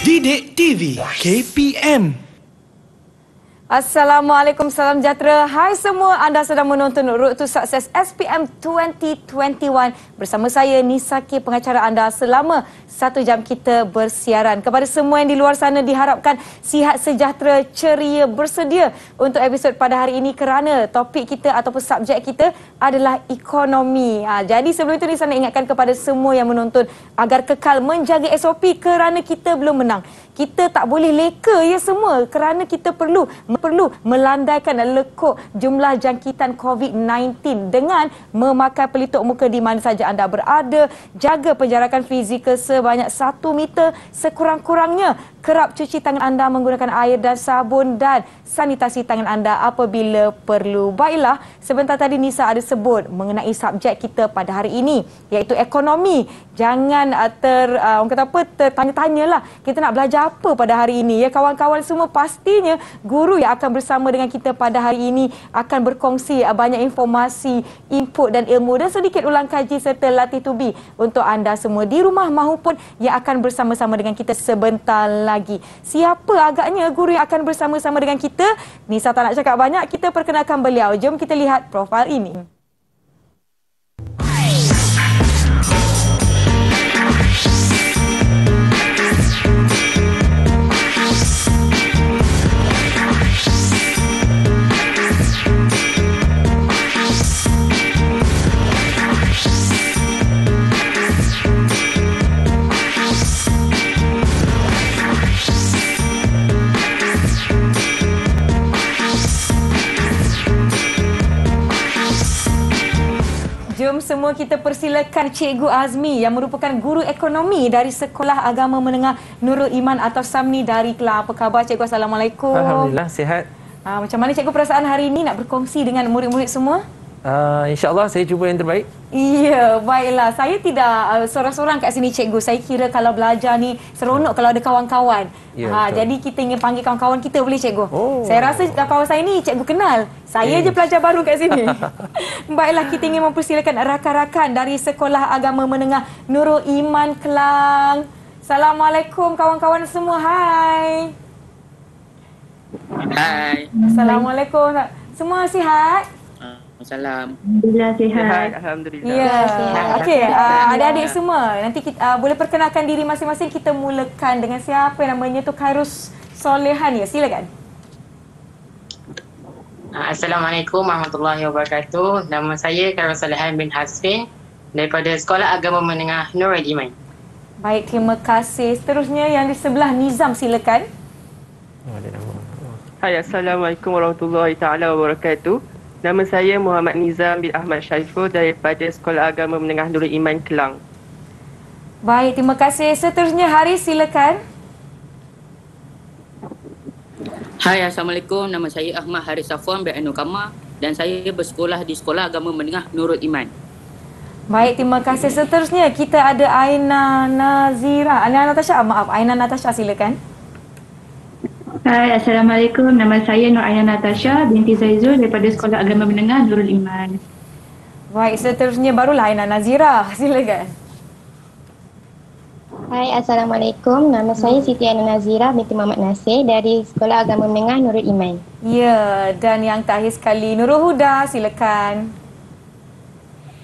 Didik TV KPM. Assalamualaikum, salam sejahtera. Hai semua, anda sedang menonton Road to Success SPM 2021 bersama saya Nisaki, pengacara anda selama 1 jam kita bersiaran. Kepada semua yang di luar sana diharapkan sihat, sejahtera, ceria, bersedia untuk episod pada hari ini kerana topik kita ataupun subjek kita adalah ekonomi. Jadi sebelum itu Nisa nak ingatkan kepada semua yang menonton agar kekal menjaga SOP kerana kita belum menang. Kita tak boleh leka ya semua kerana kita perlu melandaikan lekuk jumlah jangkitan COVID-19 dengan memakai pelitup muka di mana saja anda berada, jaga penjarakan fizikal sebanyak 1 meter sekurang-kurangnya, kerap cuci tangan anda menggunakan air dan sabun dan sanitasi tangan anda apabila perlu. Baiklah, sebentar tadi Nisa ada sebut mengenai subjek kita pada hari ini iaitu ekonomi. Jangan orang kata apa, tertanya-tanyalah kita nak belajar apa pada hari ini ya kawan-kawan semua. Pastinya guru yang akan bersama dengan kita pada hari ini akan berkongsi banyak informasi, input dan ilmu dan sedikit ulang kaji serta latih tubi untuk anda semua di rumah maupun yang akan bersama-sama dengan kita sebentar lagi. Siapa agaknya guru yang akan bersama-sama dengan kita? Nisa tak nak cakap banyak, kita perkenalkan beliau. Jom kita lihat profil ini. Jom semua kita persilakan Cikgu Azmi yang merupakan guru ekonomi dari Sekolah Agama Menengah Nurul Iman atau SAMNI dari Kelang. Apa khabar Cikgu? Assalamualaikum. Alhamdulillah, sihat. Macam mana Cikgu perasaan hari ini nak berkongsi dengan murid-murid semua? InsyaAllah saya cuba yang terbaik. Ya, baiklah. Saya tidak seorang-seorang kat sini Cikgu. Saya kira kalau belajar ni seronok kalau ada kawan-kawan. Ya, jadi kita ingin panggil kawan-kawan kita, boleh Cikgu? Oh. Saya rasa kawan saya ni Cikgu kenal. Saya je pelajar baru kat sini. Baiklah, kita ingin mempersilakan rakan-rakan dari Sekolah Agama Menengah Nurul Iman Kelang. Assalamualaikum kawan-kawan semua. Hai. Hai. Assalamualaikum. Semua sihat? Salam. Alhamdulillah sihat. Alhamdulillah. Ya. Okey, adik-adik semua, nanti kita boleh perkenalkan diri masing-masing. Kita mulakan dengan siapa yang namanya tu Khairus Solehan ya. Silakan. Assalamualaikum warahmatullahi wabarakatuh. Nama saya Khairus Solehan bin Hasfin daripada Sekolah Agama Menengah Nurul Iman. Baik, terima kasih. Seterusnya yang di sebelah Nizam, silakan. Hai, Assalamualaikum warahmatullahi taala wabarakatuh. Nama saya Muhammad Nizam bin Ahmad Syaiful daripada Sekolah Agama Menengah Nurul Iman Kelang. Baik, terima kasih. Seterusnya Haris, silakan. Hai, Assalamualaikum. Nama saya Ahmad Haris Safwan bin Anukama dan saya bersekolah di Sekolah Agama Menengah Nurul Iman. Baik, terima kasih. Seterusnya kita ada Aina Nazira. Aina Natasha, maaf. Aina Natasha, silakan. Hai, Assalamualaikum. Nama saya Nur Aina Natasha binti Zaizul daripada Sekolah Agama Menengah Nurul Iman. Baik, seterusnya barulah Aina Nazira. Silakan. Hai, Assalamualaikum. Nama saya Siti Ana Nazira binti Muhammad Nasir dari Sekolah Agama Menengah Nurul Iman. Ya, dan yang terakhir sekali Nurul Huda, silakan.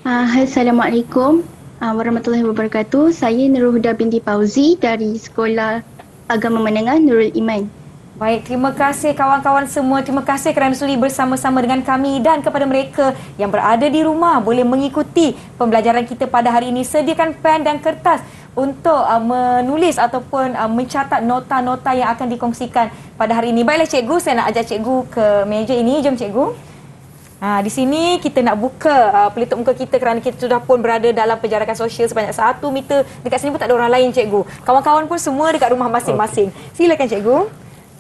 Hai, Assalamualaikum warahmatullahi wabarakatuh. Saya Nurul Huda binti Fauzi dari Sekolah Agama Menengah Nurul Iman. Baik, terima kasih kawan-kawan semua. Terima kasih kerana sudi bersama-sama dengan kami dan kepada mereka yang berada di rumah boleh mengikuti pembelajaran kita pada hari ini. Sediakan pen dan kertas untuk menulis ataupun mencatat nota-nota yang akan dikongsikan pada hari ini. Baiklah Cikgu, saya nak ajak Cikgu ke meja ini. Jom Cikgu. Di sini kita nak buka pelitup muka kita kerana kita sudah pun berada dalam penjarakan sosial sebanyak 1 meter. Dekat sini pun tak ada orang lain Cikgu. Kawan-kawan pun semua dekat rumah masing-masing. Silakan Cikgu.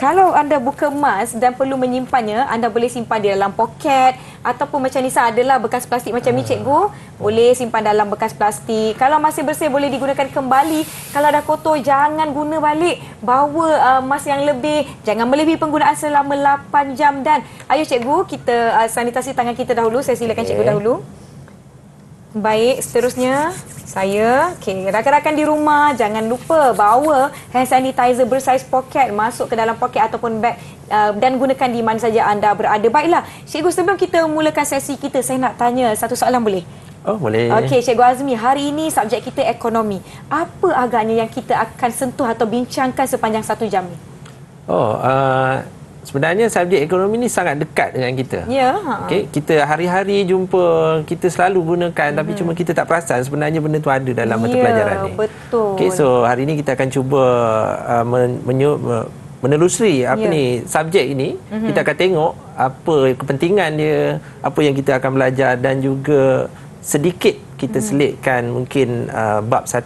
Kalau anda buka emas dan perlu menyimpannya, anda boleh simpan di dalam poket ataupun macam Nisa adalah bekas plastik macam ni Cikgu. Boleh simpan dalam bekas plastik. Kalau masih bersih boleh digunakan kembali. Kalau dah kotor jangan guna balik. Bawa emas yang lebih. Jangan melebihi penggunaan selama 8 jam. Dan ayo Cikgu, kita sanitasi tangan kita dahulu. Saya silakan Cikgu dahulu. Baik, seterusnya saya. Okey, rakan-rakan di rumah jangan lupa bawa hand sanitizer bersaiz poket masuk ke dalam poket ataupun beg dan gunakan di mana saja anda berada. Baiklah, Cikgu, sebelum kita mulakan sesi kita, saya nak tanya satu soalan boleh? Oh, boleh. Okey, Cikgu Azmi, hari ini subjek kita ekonomi. Apa agaknya yang kita akan sentuh atau bincangkan sepanjang 1 jam ni? Sebenarnya subjek ekonomi ni sangat dekat dengan kita. Ya. Okey, kita hari-hari jumpa, kita selalu gunakan tapi cuma kita tak perasan sebenarnya benda tu ada dalam mata pelajaran ni. Betul. Okey, so hari ini kita akan cuba menelusuri subjek ini. Kita akan tengok apa kepentingan dia, apa yang kita akan belajar dan juga sedikit kita selitkan mungkin bab 1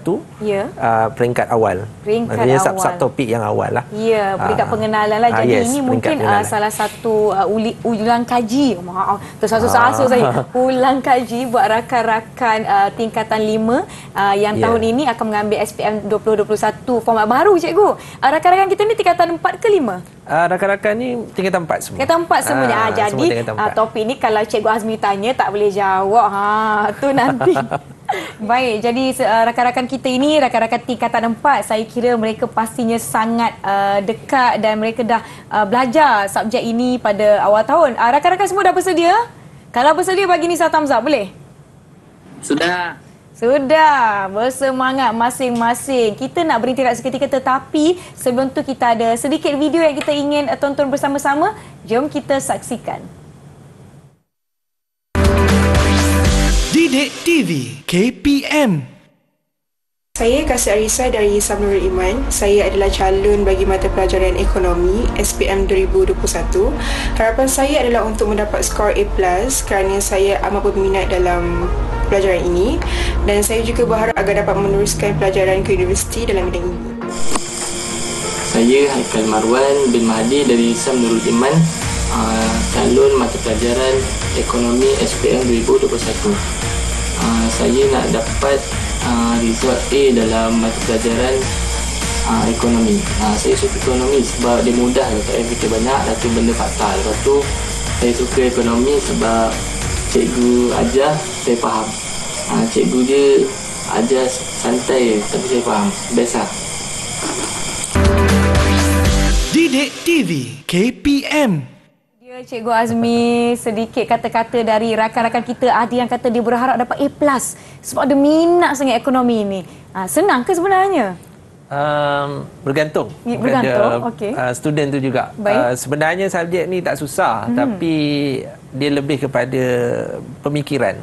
peringkat awal. Maksudnya subtopik yang awal lah. Ya, peringkat pengenalan lah. Jadi ini mungkin salah satu ulang kaji. Maaf, tersusah asuh saya. Ulang kaji buat rakan-rakan tingkatan 5 yang tahun ini akan mengambil SPM 2021 format baru, Cikgu. Rakan-rakan kita ni tingkatan 4 ke 5? Rakan-rakan ni tingkatan 4 semua. Tingkatan 4 semuanya. Jadi topik ni kalau Cikgu Azmi tanya tak boleh jawab. Tu nanti. Baik, jadi rakan-rakan kita ini, rakan-rakan tingkatan 4, saya kira mereka pastinya sangat dekat dan mereka dah belajar subjek ini pada awal tahun. Rakan-rakan semua dah bersedia? Kalau bersedia, bagi Nisa thumbs up, boleh? Sudah. Sudah, bersemangat masing-masing. Kita nak berhenti seketika, tetapi sebelum tu kita ada sedikit video yang kita ingin tonton bersama-sama. Jom kita saksikan. Didik TV KPM. Saya Kasih Arisa dari Islam Nurul Iman. Saya adalah calon bagi mata pelajaran ekonomi SPM 2021. Harapan saya adalah untuk mendapat skor A+ kerana saya amat berminat dalam pelajaran ini dan saya juga berharap agar dapat meneruskan pelajaran ke universiti dalam bidang ini. Saya Haikal Marwan bin Mahdi dari Islam Nurul Iman, calon mata pelajaran ekonomi SPM 2021. Saya nak dapat result A dalam mata pelajaran ekonomi. Saya suka ekonomi sebab dia mudah, tak payah fikir banyak, dan tu benda fakta. Lepas tu saya suka ekonomi sebab cikgu ajar, saya faham. Cikgu dia ajar santai tapi saya faham. Biasa. Didik TV KPM. Cikgu Azmi, sedikit kata-kata dari rakan-rakan kita. Ada yang kata dia berharap dapat A+ sebab dia minat sangat ekonomi ini. Senang ke sebenarnya? Bergantung okey. student tu juga. Sebenarnya subjek ni tak susah, tapi dia lebih kepada pemikiran.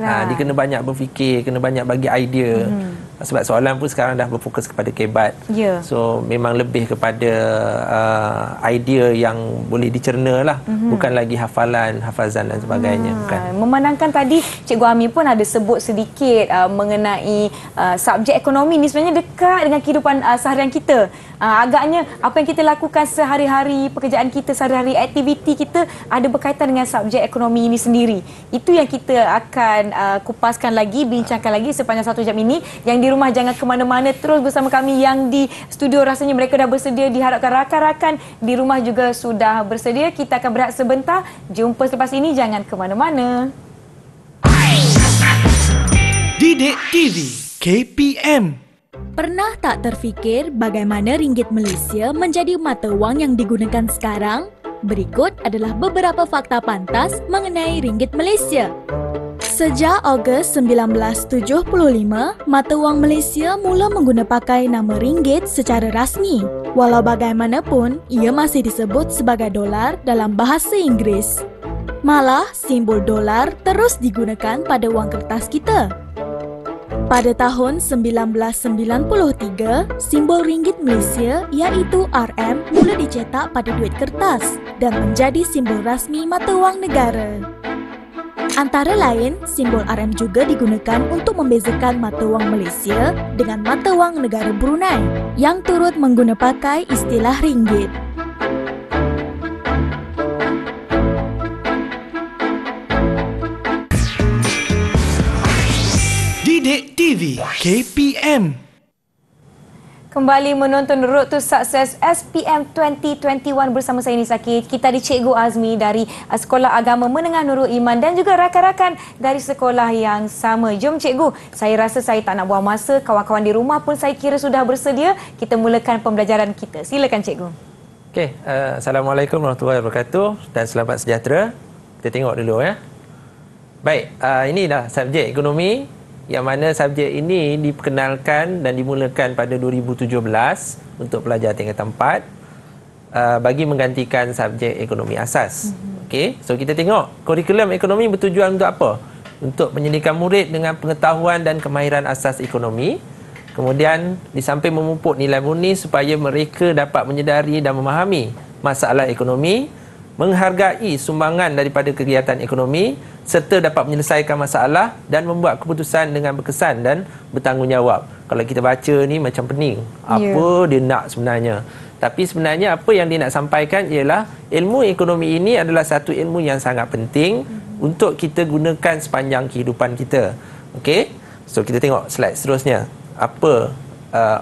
Dia kena banyak berfikir, kena banyak bagi idea. Sebab soalan pun sekarang dah berfokus kepada kebat. So memang lebih kepada idea yang boleh dicerna lah. Bukan lagi hafazan dan sebagainya. Memandangkan tadi Cikgu Ami pun ada sebut sedikit mengenai subjek ekonomi ni sebenarnya dekat dengan kehidupan seharian kita. Agaknya apa yang kita lakukan sehari-hari, pekerjaan kita sehari-hari, aktiviti kita ada berkaitan dengan subjek ekonomi ini sendiri. Itu yang kita akan kupaskan lagi, bincangkan lagi sepanjang 1 jam ini. Yang di rumah jangan ke mana-mana, terus bersama kami. Yang di studio rasanya mereka dah bersedia, diharapkan rakan-rakan di rumah juga sudah bersedia. Kita akan berehat sebentar. Jumpa selepas ini, jangan ke mana-mana. Didik TV KPM. Pernah tak terfikir bagaimana ringgit Malaysia menjadi mata wang yang digunakan sekarang? Berikut adalah beberapa fakta pantas mengenai ringgit Malaysia. Sejak Ogos 1975, mata wang Malaysia mula menggunakan pakai nama ringgit secara rasmi. Walau bagaimanapun, ia masih disebut sebagai dolar dalam bahasa Inggeris. Malah, simbol dolar terus digunakan pada wang kertas kita. Pada tahun 1993, simbol ringgit Malaysia iaitu RM mula dicetak pada duit kertas dan menjadi simbol rasmi mata wang negara. Antara lain, simbol RM juga digunakan untuk membezakan mata wang Malaysia dengan mata wang negara Brunei yang turut menggunakan pakai istilah ringgit. Didik TV KPM. Kembali menonton Road to Success SPM 2021 bersama saya Nisaki. Kita di Cikgu Azmi dari Sekolah Agama Menengah Nurul Iman dan juga rakan-rakan dari sekolah yang sama. Jom Cikgu, saya rasa saya tak nak buang masa. Kawan-kawan di rumah pun saya kira sudah bersedia. Kita mulakan pembelajaran kita. Silakan Cikgu. Okey, Assalamualaikum warahmatullahi wabarakatuh dan selamat sejahtera. Kita tengok dulu ya. Baik, ini dah subjek ekonomi, yang mana subjek ini diperkenalkan dan dimulakan pada 2017 untuk pelajar tingkatan 4 bagi menggantikan subjek ekonomi asas. Okey, so kita tengok kurikulum ekonomi bertujuan untuk apa? Untuk menyediakan murid dengan pengetahuan dan kemahiran asas ekonomi. Kemudian di samping memupuk nilai murni supaya mereka dapat menyedari dan memahami masalah ekonomi, menghargai sumbangan daripada kegiatan ekonomi serta dapat menyelesaikan masalah dan membuat keputusan dengan berkesan dan bertanggungjawab. Kalau kita baca ni macam pening. Apa dia nak sebenarnya? Tapi sebenarnya apa yang dia nak sampaikan ialah ilmu ekonomi ini adalah satu ilmu yang sangat penting untuk kita gunakan sepanjang kehidupan kita. Okey? So kita tengok slide seterusnya. Apa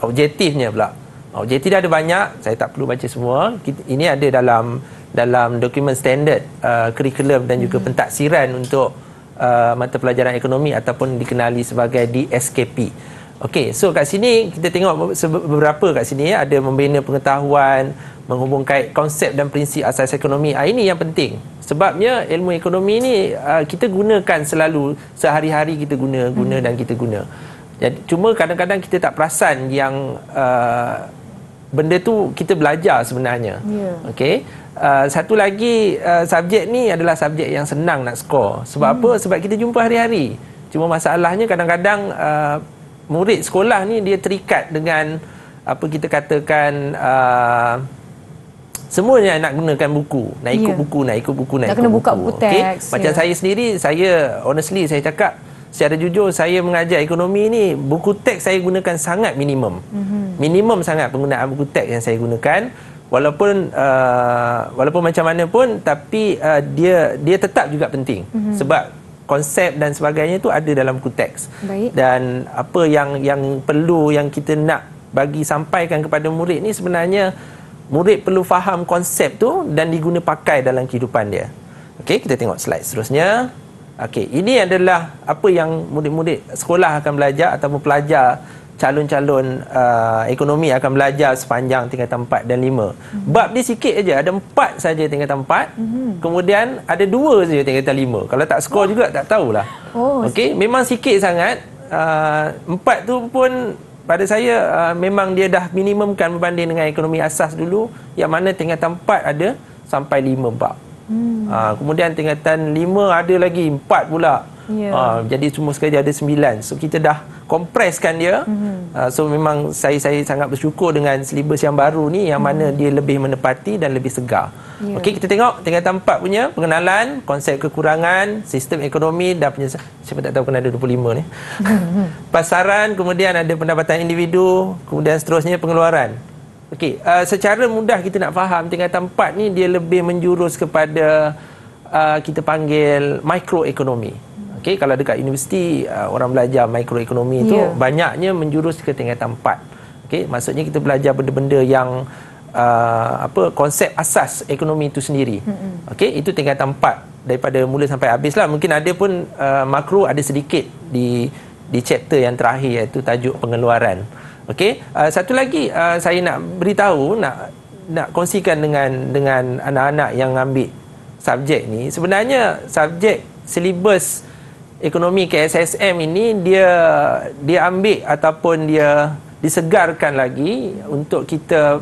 objektifnya pula? Objektif dia ada banyak, saya tak perlu baca semua. Ini ada dalam dokumen standard kurikulum dan juga pentaksiran untuk mata pelajaran ekonomi ataupun dikenali sebagai DSKP. Okey, so kat sini kita tengok beberapa kat sini ada membina pengetahuan, menghubungkan konsep dan prinsip asas ekonomi. Ini yang penting. Sebabnya ilmu ekonomi ni kita gunakan selalu, sehari-hari kita guna dan kita guna. Jadi, cuma kadang-kadang kita tak perasan yang benda tu kita belajar sebenarnya. Okey. Satu lagi subjek ni adalah subjek yang senang nak skor. Sebab apa? Sebab kita jumpa hari-hari. Cuma masalahnya kadang-kadang murid sekolah ni dia terikat dengan apa kita katakan semuanya nak gunakan buku, nak ikut buku, nak ikut buku. Nak kena buka buku teks. Macam saya sendiri, saya honestly saya cakap secara jujur, saya mengajar ekonomi ni, buku teks saya gunakan sangat minimum. Minimum sangat penggunaan buku teks yang saya gunakan. Walaupun macam mana pun, tapi dia tetap juga penting. Sebab konsep dan sebagainya tu ada dalam buku teks. Dan apa yang perlu, yang kita nak bagi sampaikan kepada murid ni, sebenarnya murid perlu faham konsep tu dan diguna pakai dalam kehidupan dia. Okey, kita tengok slide seterusnya. Okey, ini adalah apa yang murid-murid sekolah akan belajar ataupun pelajar calon-calon ekonomi akan belajar sepanjang tingkatan 4 dan 5. Bab dia sikit aja, ada 4 saja tingkatan 4. Kemudian ada 2 saja tingkatan 5. Kalau tak skor juga tak tahulah. Okey, memang sikit sangat. 4 tu pun pada saya memang dia dah minimumkan berbanding dengan ekonomi asas dulu, yang mana tingkatan 4 ada sampai 5 bab. Kemudian tingkatan 5 ada lagi 4 pula. Jadi semua sekali ada 9. So kita dah kompreskan dia. So memang saya sangat bersyukur dengan silibus yang baru ni, yang mana dia lebih menepati dan lebih segar. Okey, kita tengok tingkatan 4 punya pengenalan, konsep kekurangan, sistem ekonomi dan siapa tak tahu kena ada 25 ni. Pasaran, kemudian ada pendapatan individu, kemudian seterusnya pengeluaran. Okey, secara mudah kita nak faham tingkatan 4 ni dia lebih menjurus kepada kita panggil mikroekonomi. Okey, kalau dekat universiti orang belajar mikroekonomi tu banyaknya menjurus ke tingkatan 4. Okey, maksudnya kita belajar benda-benda yang konsep asas ekonomi itu sendiri. Okey, itu tingkatan 4 daripada mula sampai habis lah. Mungkin ada pun makro ada sedikit di chapter yang terakhir, iaitu tajuk pengeluaran. Okey, satu lagi saya nak beritahu, nak kongsikan dengan anak-anak yang ambil subjek ni. Sebenarnya subjek silibus ekonomi KSSM ini dia ambil ataupun dia disegarkan lagi untuk kita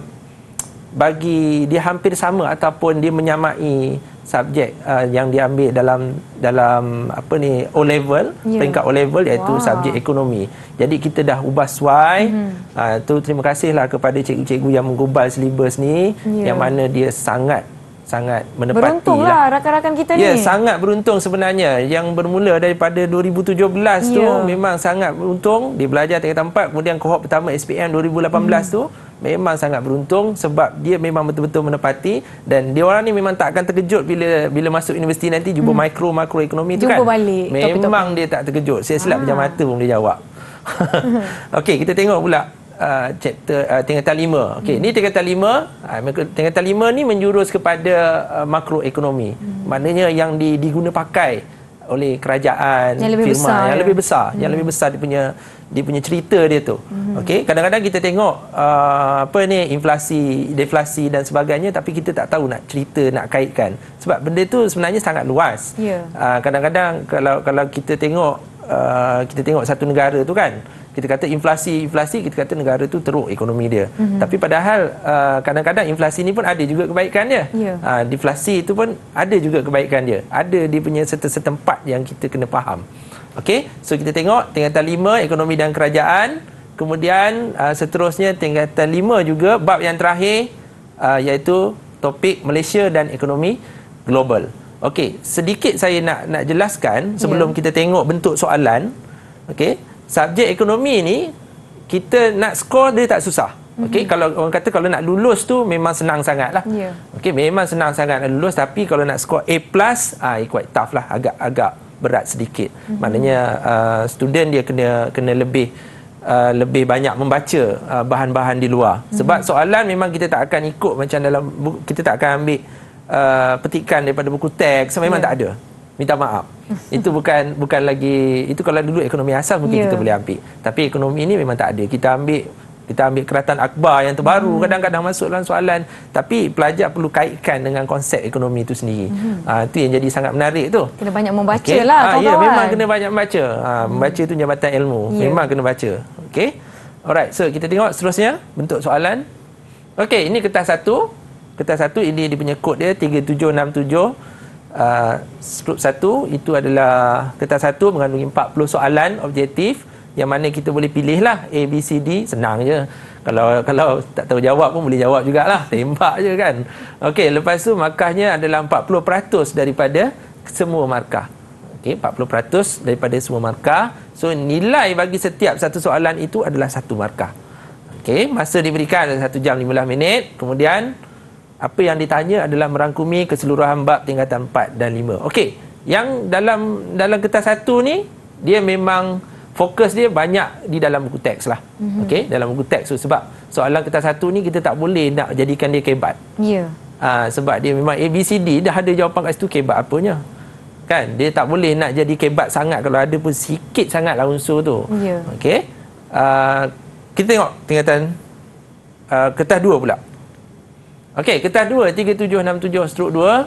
bagi dia hampir sama ataupun dia menyamai subjek yang diambil dalam O level, peringkat O level, iaitu subjek ekonomi. Jadi kita dah ubah sesuai. Tu terima kasihlah kepada cikgu-cikgu yang menggubal silibus ni, yang mana dia sangat menepati. Beruntunglah rakan-rakan kita ni. Ya, sangat beruntung sebenarnya. Yang bermula daripada 2017 tu memang sangat beruntung. Dia belajar tingkatan 4, kemudian kohort pertama SPM 2018 tu memang sangat beruntung sebab dia memang betul-betul menepati, dan dia orang ni memang tak akan terkejut bila masuk universiti nanti jumpa makroekonomi tu kan. Jumpa balik. Memang dia tak terkejut. Saya silap pejam mata pun dia jawab. Okey, kita tengok pula chapter tingkatan 5. Okey, ni tingkatan 5. Tingkatan 5 ni menjurus kepada makroekonomi. Maknanya yang diguna pakai oleh kerajaan, yang lebih firma besar, yang lebih besar, yang lebih besar dia punya cerita dia tu. Okey, kadang-kadang kita tengok inflasi, deflasi dan sebagainya, tapi kita tak tahu nak cerita, nak kaitkan. Sebab benda tu sebenarnya sangat luas. Kadang-kadang kalau kita tengok satu negara tu kan, kita kata inflasi, kita kata negara tu teruk ekonomi dia. Tapi padahal kadang-kadang inflasi ni pun ada juga kebaikan dia. Deflasi itu pun ada juga kebaikan dia. Ada dia punya setempat yang kita kena faham. Okey, so kita tengok tingkatan 5 ekonomi dan kerajaan. Kemudian seterusnya tingkatan 5 juga bab yang terakhir iaitu topik Malaysia dan ekonomi global. Okey, sedikit saya nak jelaskan sebelum kita tengok bentuk soalan. Okey, subjek ekonomi ni kita nak skor dia tak susah. Okey, kalau orang kata kalau nak lulus tu memang senang sangatlah. Okey, memang senang sangat nak lulus, tapi kalau nak skor A+, quite tough lah, agak berat sedikit. Maknanya student dia kena lebih banyak membaca bahan-bahan di luar. Sebab soalan memang kita tak akan ikut macam dalam kita tak akan ambil petikan daripada buku teks, memang tak ada. Minta maaf. Itu bukan lagi, itu kalau dulu ekonomi asas mungkin kita boleh ambil. Tapi ekonomi ini memang tak ada. Kita ambil Kerajaan Akbar yang terbaru, kadang-kadang masuk dalam soalan, tapi pelajar perlu kaitkan dengan konsep ekonomi itu sendiri. Itu yang jadi sangat menarik tu. Kena banyak membaca lah kawan-kawan. Ya, memang kena banyak membaca. Membaca itu jambatan ilmu. Memang kena baca. Okey. Alright, so kita tengok seterusnya bentuk soalan. Okey, ini kertas 1. Kertas 1 ini dia punya kod dia 3767. Strip 1 itu adalah kertas 1 mengandungi 40 soalan objektif, yang mana kita boleh pilih lah A, B, C, D. Senang je. Kalau tak tahu jawab pun boleh jawab jugalah. Tembak je kan. Okey, lepas tu markahnya adalah 40% daripada semua markah. Okey, 40% daripada semua markah. So nilai bagi setiap satu soalan itu adalah 1 markah. Okey, masa diberikan adalah 1 jam 15 minit. Kemudian apa yang ditanya adalah merangkumi keseluruhan bab tingkatan 4 dan 5. Okey, yang dalam kertas 1 ni dia memang fokus dia banyak di dalam buku teks lah. Okey, dalam buku teks tu, sebab soalan kertas 1 ni kita tak boleh nak jadikan dia kebat. Sebab dia memang A, B, C, D dah ada jawapan kat situ, kebat apanya. Kan? Dia tak boleh nak jadi kebat sangat, kalau ada pun sikit sangatlah unsur tu. Okey. Kita tengok tingkatan kertas 2 pula. Okey, kertas 2 3767/2.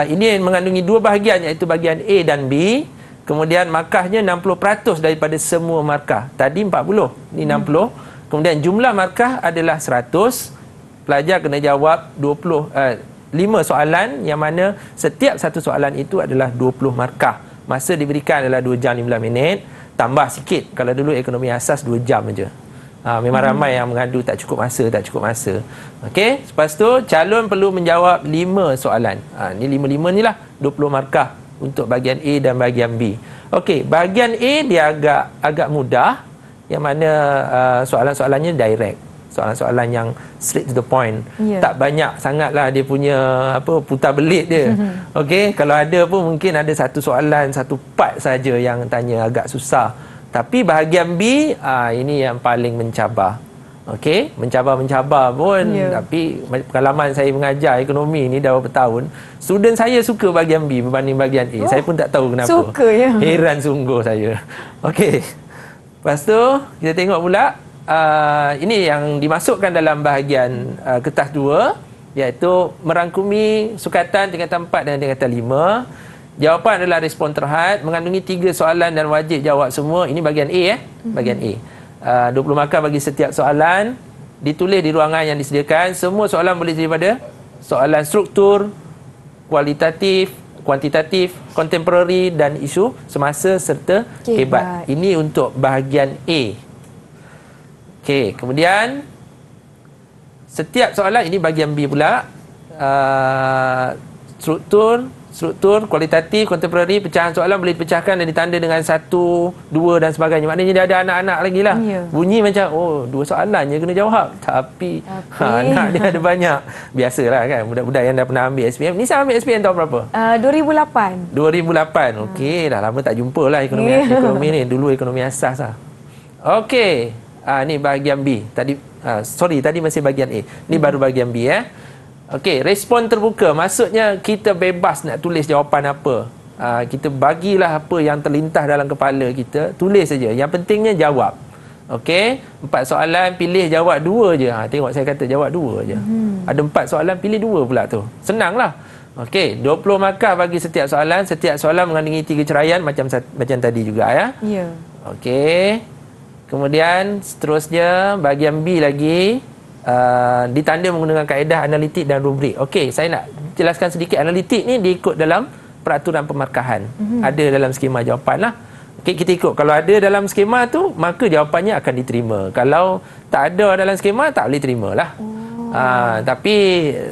Ini mengandungi 2 bahagian, iaitu bahagian A dan B. Kemudian markahnya 60% daripada semua markah. Tadi 40, ni 60. Kemudian jumlah markah adalah 100. Pelajar kena jawab 5 soalan, yang mana setiap satu soalan itu adalah 20 markah. Masa diberikan adalah 2 jam 15 minit. Tambah sikit, kalau dulu ekonomi asas 2 jam aja. Memang ramai yang mengadu tak cukup masa. Okey, lepas tu calon perlu menjawab 5 soalan. Ni 5 ni lah 20 markah untuk bahagian A dan bahagian B. Okey, bahagian A dia agak mudah, yang mana soalan-soalannya direct. Soalan-soalan yang straight to the point. Tak banyak sangatlah dia punya putar belit dia. Okey, kalau ada pun mungkin ada satu soalan, satu part saja yang tanya agak susah. Tapi bahagian B ini yang paling mencabar. Okey, mencabar pun. Tapi pengalaman saya mengajar ekonomi ni dah berapa tahun, student saya suka bahagian B berbanding bahagian A. Saya pun tak tahu kenapa. Suka ya. Heran sungguh saya. Okey. Lepas tu kita tengok pula ini yang dimasukkan dalam bahagian kertas 2, iaitu merangkumi sukatan tingkatan 4 dan tingkatan 5. Jawapan adalah respon terhad, mengandungi 3 soalan dan wajib jawab semua. Ini bahagian A bahagian A. 20 markah bagi setiap soalan, ditulis di ruangan yang disediakan. Semua soalan boleh daripada soalan struktur, kualitatif, kuantitatif, kontemporari dan isu semasa serta kebat. Ini untuk bahagian A. Okey, kemudian setiap soalan ini bahagian B pula. Struktur, kualitatif, kontemporari, pecahan soalan boleh dipecahkan dan ditanda dengan 1, 2 dan sebagainya. Maknanya dia ada anak-anak lagi lah. Bunyi macam, 2 soalan je kena jawab. Tapi anak dia ada banyak. Biasalah kan, budak-budak yang dah pernah ambil SPM. Nisa ambil SPM tahun berapa? 2008. 2008. Okey, dah lama tak jumpa lah ekonomi ni. Dulu ekonomi asas lah. Okey. Ni bahagian B. Tadi tadi masih bahagian A. Ni baru bahagian B ya. Okey, respon terbuka. Maksudnya kita bebas nak tulis jawapan apa. Kita bagilah apa yang terlintas dalam kepala kita, tulis saja. Yang pentingnya jawab. Okey, 4 soalan pilih jawab 2 je. Tengok saya kata jawab 2 je. Ada 4 soalan pilih 2 pula tu. Senanglah. Okey, 20 markah bagi setiap soalan. Setiap soalan mengandungi 3 ceraian macam tadi juga ya. Ya. Okey. Kemudian seterusnya bahagian B lagi, ditanda menggunakan kaedah analitik dan rubrik. Okey, saya nak jelaskan sedikit. Analitik ni diikut dalam peraturan pemarkahan. Ada dalam skema jawapan lah. Okey, kita ikut. Kalau ada dalam skema tu, maka jawapannya akan diterima. Kalau tak ada dalam skema, tak boleh terima lah. Tapi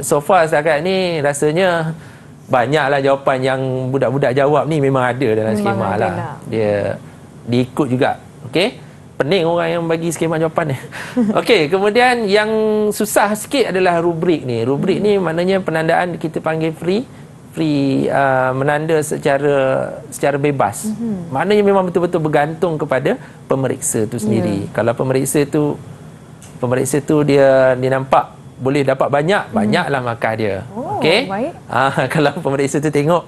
so far setakat ni rasanya banyaklah jawapan yang budak-budak jawab ni memang ada dalam skema lah. Dia diikut juga. Okey. Pening orang yang bagi skema jawapan ni. Okey, kemudian yang susah sikit adalah rubrik ni. Rubrik ni maknanya penandaan kita panggil free menanda secara bebas. Maknanya memang betul-betul bergantung kepada pemeriksa tu sendiri. Kalau pemeriksa tu dia nampak boleh dapat banyaklah markah dia. Okey. Kalau pemeriksa tu tengok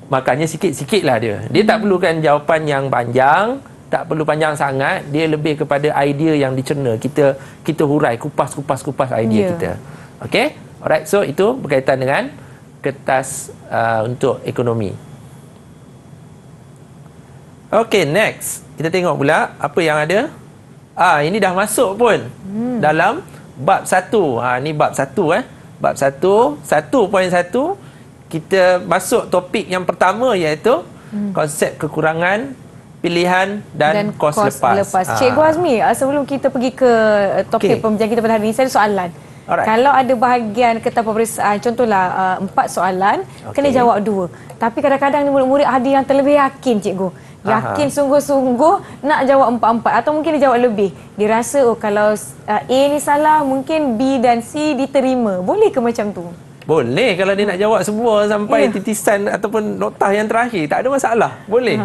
markahnya sikit-sikitlah dia. Dia tak perlukan jawapan yang panjang, tak perlu panjang sangat, dia lebih kepada idea yang dicerna. Kita hurai, kupas idea kita. Okey? Alright, so itu berkaitan dengan kertas untuk ekonomi. Okey, next. Kita tengok pula apa yang ada. Ini dah masuk pun dalam bab 1. Ni bab 1 Bab 1, 1.1 kita masuk topik yang pertama iaitu konsep kekurangan, pilihan dan kos lepas. Cikgu Azmi, sebelum kita pergi ke topik pembelajaran kita pada hari ini, saya ada soalan. Alright. Kalau ada bahagian kertas peperiksaan, contohlah 4 soalan, kena jawab 2. Tapi kadang-kadang ni murid-murid ada yang terlebih yakin, cikgu. Yakin sungguh-sungguh nak jawab 4-4 atau mungkin dia jawab lebih. Dia rasa kalau A ni salah, mungkin B dan C diterima. Boleh ke macam tu? Boleh kalau dia nak jawab semua sampai titisan ataupun notah yang terakhir, tak ada masalah. Boleh.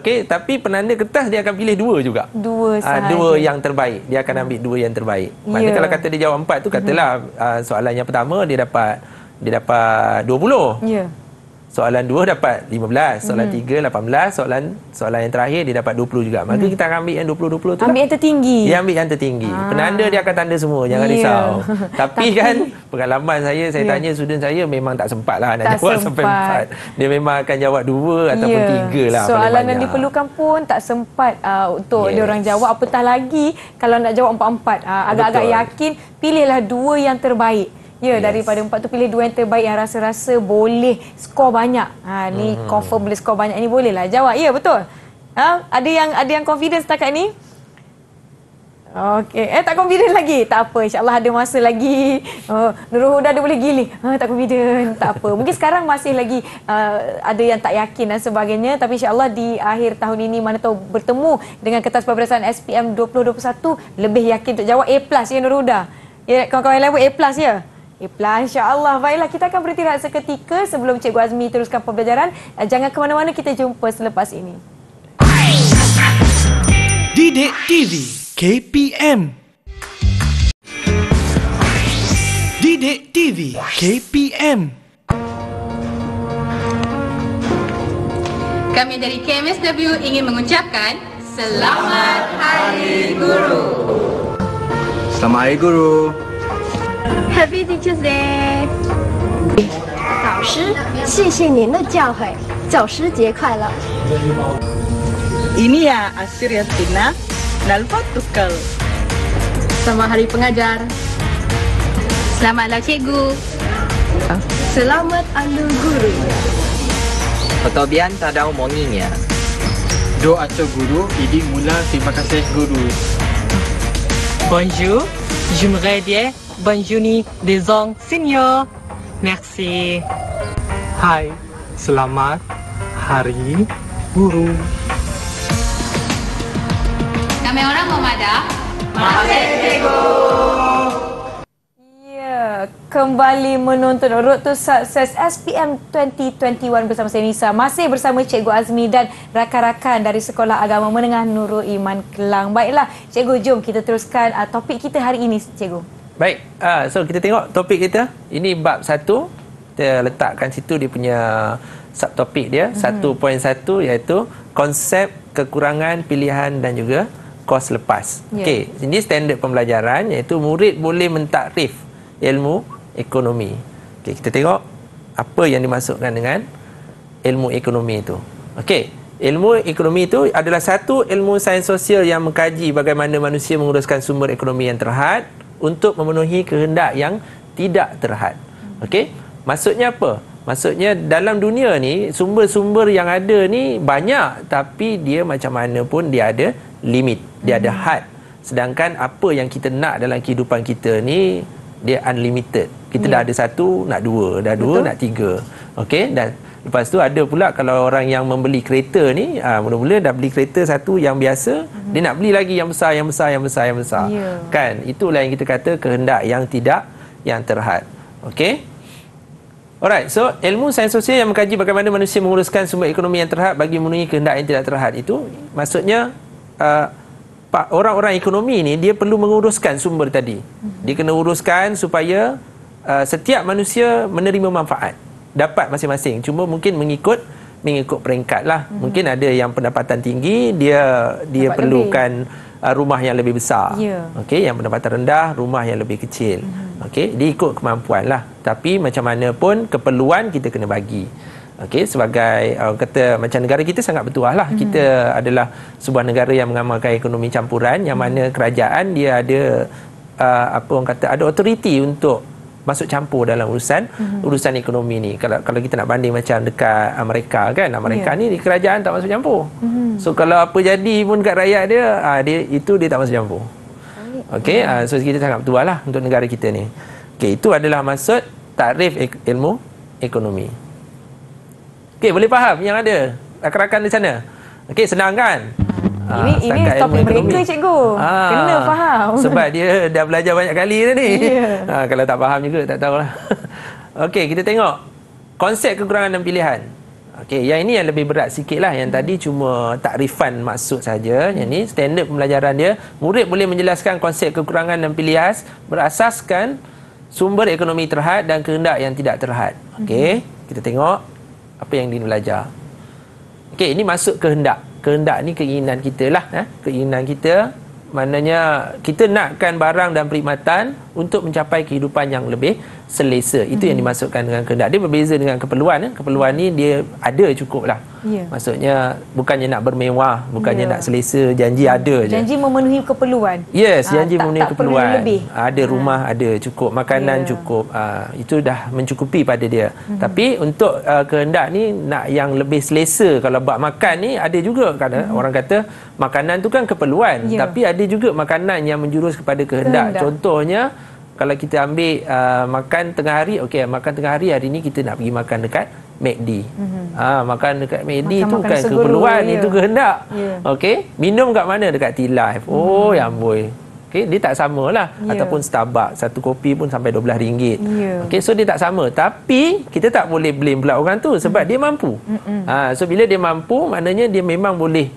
Okey, tapi penanda kertas dia akan pilih 2 juga. 2 sahaja. 2 yang terbaik. Dia akan ambil 2 yang terbaik. Maknanya kalau kata dia jawab 4 tu, katalah soalan yang pertama dia dapat 20. Ya. Soalan 2 dapat 15, soalan 3 18, soalan yang terakhir dia dapat 20 juga. Maka kita akan ambil yang 20-20 tu. Ambil yang tertinggi. Dia ambil yang tertinggi. Penanda dia akan tanda semua, jangan risau. Tapi kan pengalaman saya tanya student saya memang tak sempat lah nak jawab sampai 4. Dia memang akan jawab 2 ataupun 3 lah. Soalan yang diperlukan pun tak sempat untuk dia orang jawab, apatah lagi kalau nak jawab 4-4. Agak-agak yakin, pilihlah 2 yang terbaik. Daripada 4 tu pilih 2 yang terbaik yang rasa-rasa boleh skor banyak. Ni confirm boleh skor banyak ni, bolehlah jawab. Ya, betul. Ada yang confident setakat ni? Okey. Tak confident lagi? Tak apa, insya-Allah ada masa lagi. Nurul Huda dia boleh giling. Tak confident, tak apa. Mungkin sekarang masih lagi ada yang tak yakin dan sebagainya, tapi insya-Allah di akhir tahun ini mana tahu bertemu dengan kertas peperiksaan SPM 2021 lebih yakin untuk jawab A+ ya Nurul Huda. Ya, kawan-kawan level A+ ya. InsyaAllah. Baiklah, kita akan beristirahat seketika sebelum Cikgu Azmi teruskan pembelajaran. Jangan ke mana-mana, kita jumpa selepas ini. Didik TV KPM. Didik TV KPM. Kami dari KMSW ingin mengucapkan Selamat Hari Guru. Selamat Hari Guru. Happy Teachers Day！ 老师，谢谢您的教诲，教师节快乐。 Ini ya Asyriatina Nalfatukal. Selamat Hari Pengajar. Selamatlah Cikgu. Selamat Alur Guru. Pertobian Tadau Monginya. Doa guru, idi mula terima kasih guru. Bonjour, j'aimerais dire bonjour des ans seniors. Merci. Hai, selamat Hari Guru. Kami orang Memadah. Masih Cikgu. kembali menonton Road to Success SPM 2021 bersama saya Nisa. Masih bersama Cikgu Azmi dan rakan-rakan dari Sekolah Agama Menengah Nurul Iman Kelang. Baiklah, Cikgu, jom kita teruskan topik kita hari ini, Cikgu. Baik, so kita tengok topik kita. Ini bab 1. Kita letakkan situ dia punya subtopik dia. 1.1 iaitu konsep kekurangan pilihan dan juga kos lepas. Okey, ini standard pembelajaran iaitu murid boleh mentakrif ilmu ekonomi. Okey, kita tengok apa yang dimasukkan dengan ilmu ekonomi itu. Okey, ilmu ekonomi itu adalah satu ilmu sains sosial yang mengkaji bagaimana manusia menguruskan sumber ekonomi yang terhad untuk memenuhi kehendak yang tidak terhad. Okey, maksudnya apa? Maksudnya dalam dunia ni sumber-sumber yang ada ni banyak, tapi dia macam mana pun dia ada limit, dia ada had. Sedangkan apa yang kita nak dalam kehidupan kita ni dia unlimited. Kita dah ada satu, nak dua, dah dua, nak tiga. Okey, dan lepas tu ada pula kalau orang yang membeli kereta ni, mula-mula dah beli kereta satu yang biasa, dia nak beli lagi yang besar, yang besar, yang besar, yang besar. Kan? Itulah yang kita kata kehendak yang tidak yang terhad. Okey? Alright, so ilmu sains sosial yang mengkaji bagaimana manusia menguruskan sumber ekonomi yang terhad bagi memenuhi kehendak yang tidak terhad itu, maksudnya orang-orang ekonomi ni dia perlu menguruskan sumber tadi. Dia kena uruskan supaya setiap manusia menerima manfaat, dapat masing-masing. Cuma mungkin mengikut peringkat lah. Mungkin ada yang pendapatan tinggi, dia perlukan rumah yang lebih besar. Okey, yang pendapatan rendah, rumah yang lebih kecil. Okey, dia ikut kemampuan lah. Tapi macam mana pun keperluan kita kena bagi. Okey, sebagai kata macam negara kita sangat bertuah lah. Kita adalah sebuah negara yang mengamalkan ekonomi campuran, yang mana kerajaan dia ada ada autoriti untuk masuk campur dalam urusan ekonomi ni. Kalau kita nak banding macam dekat Amerika kan, Amerika ni kerajaan tak masuk campur. So kalau apa jadi pun dekat rakyat dia tak masuk campur. Okey, so kita sangat bertuah lah untuk negara kita ni. Okey, itu adalah maksud takrif ilmu ekonomi. Okey, boleh faham yang ada rakan-rakan di sana? Okey, senang kan? Ini topik mereka, cikgu. Kena faham. Sebab dia dah belajar banyak kali dah ni. Kalau tak faham juga, tak tahulah. Okey, kita tengok konsep kekurangan dan pilihan. Okey, yang ini yang lebih berat sikit lah. Yang tadi cuma takrifan maksud saja. Yang ni standard pembelajaran dia. Murid boleh menjelaskan konsep kekurangan dan pilihan berasaskan sumber ekonomi terhad dan kehendak yang tidak terhad. Okey, kita tengok apa yang dia belajar. Okey, ini masuk kehendak. Kehendak ni keinginan kita lah. Keinginan kita, maknanya kita nakkan barang dan perkhidmatan untuk mencapai kehidupan yang lebih selesa. Itu yang dimasukkan dengan kehendak. Dia berbeza dengan keperluan. Keperluan ni dia ada cukup lah. Maksudnya bukannya nak bermewah, bukannya nak selesa, janji ada je. Janji memenuhi keperluan. Yes, janji memenuhi keperluan. Lebih. Ada rumah ada cukup, makanan cukup. Itu dah mencukupi pada dia. Tapi untuk kehendak ni nak yang lebih selesa. Kalau bab makan ni ada juga kan, orang kata makanan tu kan keperluan, tapi ada juga makanan yang menjurus kepada kehendak. Contohnya kalau kita ambil makan tengah hari, okey, makan tengah hari ni kita nak pergi makan dekat McD. Makan dekat McD tu kan keperluan, itu kehendak. Okey, minum kat mana? Dekat T-Life. Oh, ya amboi. Okey, dia tak samalah. Ataupun Starbucks, satu kopi pun sampai RM12. Okey, so dia tak sama. Tapi kita tak boleh blame pula orang tu sebab dia mampu. So bila dia mampu, maknanya dia memang boleh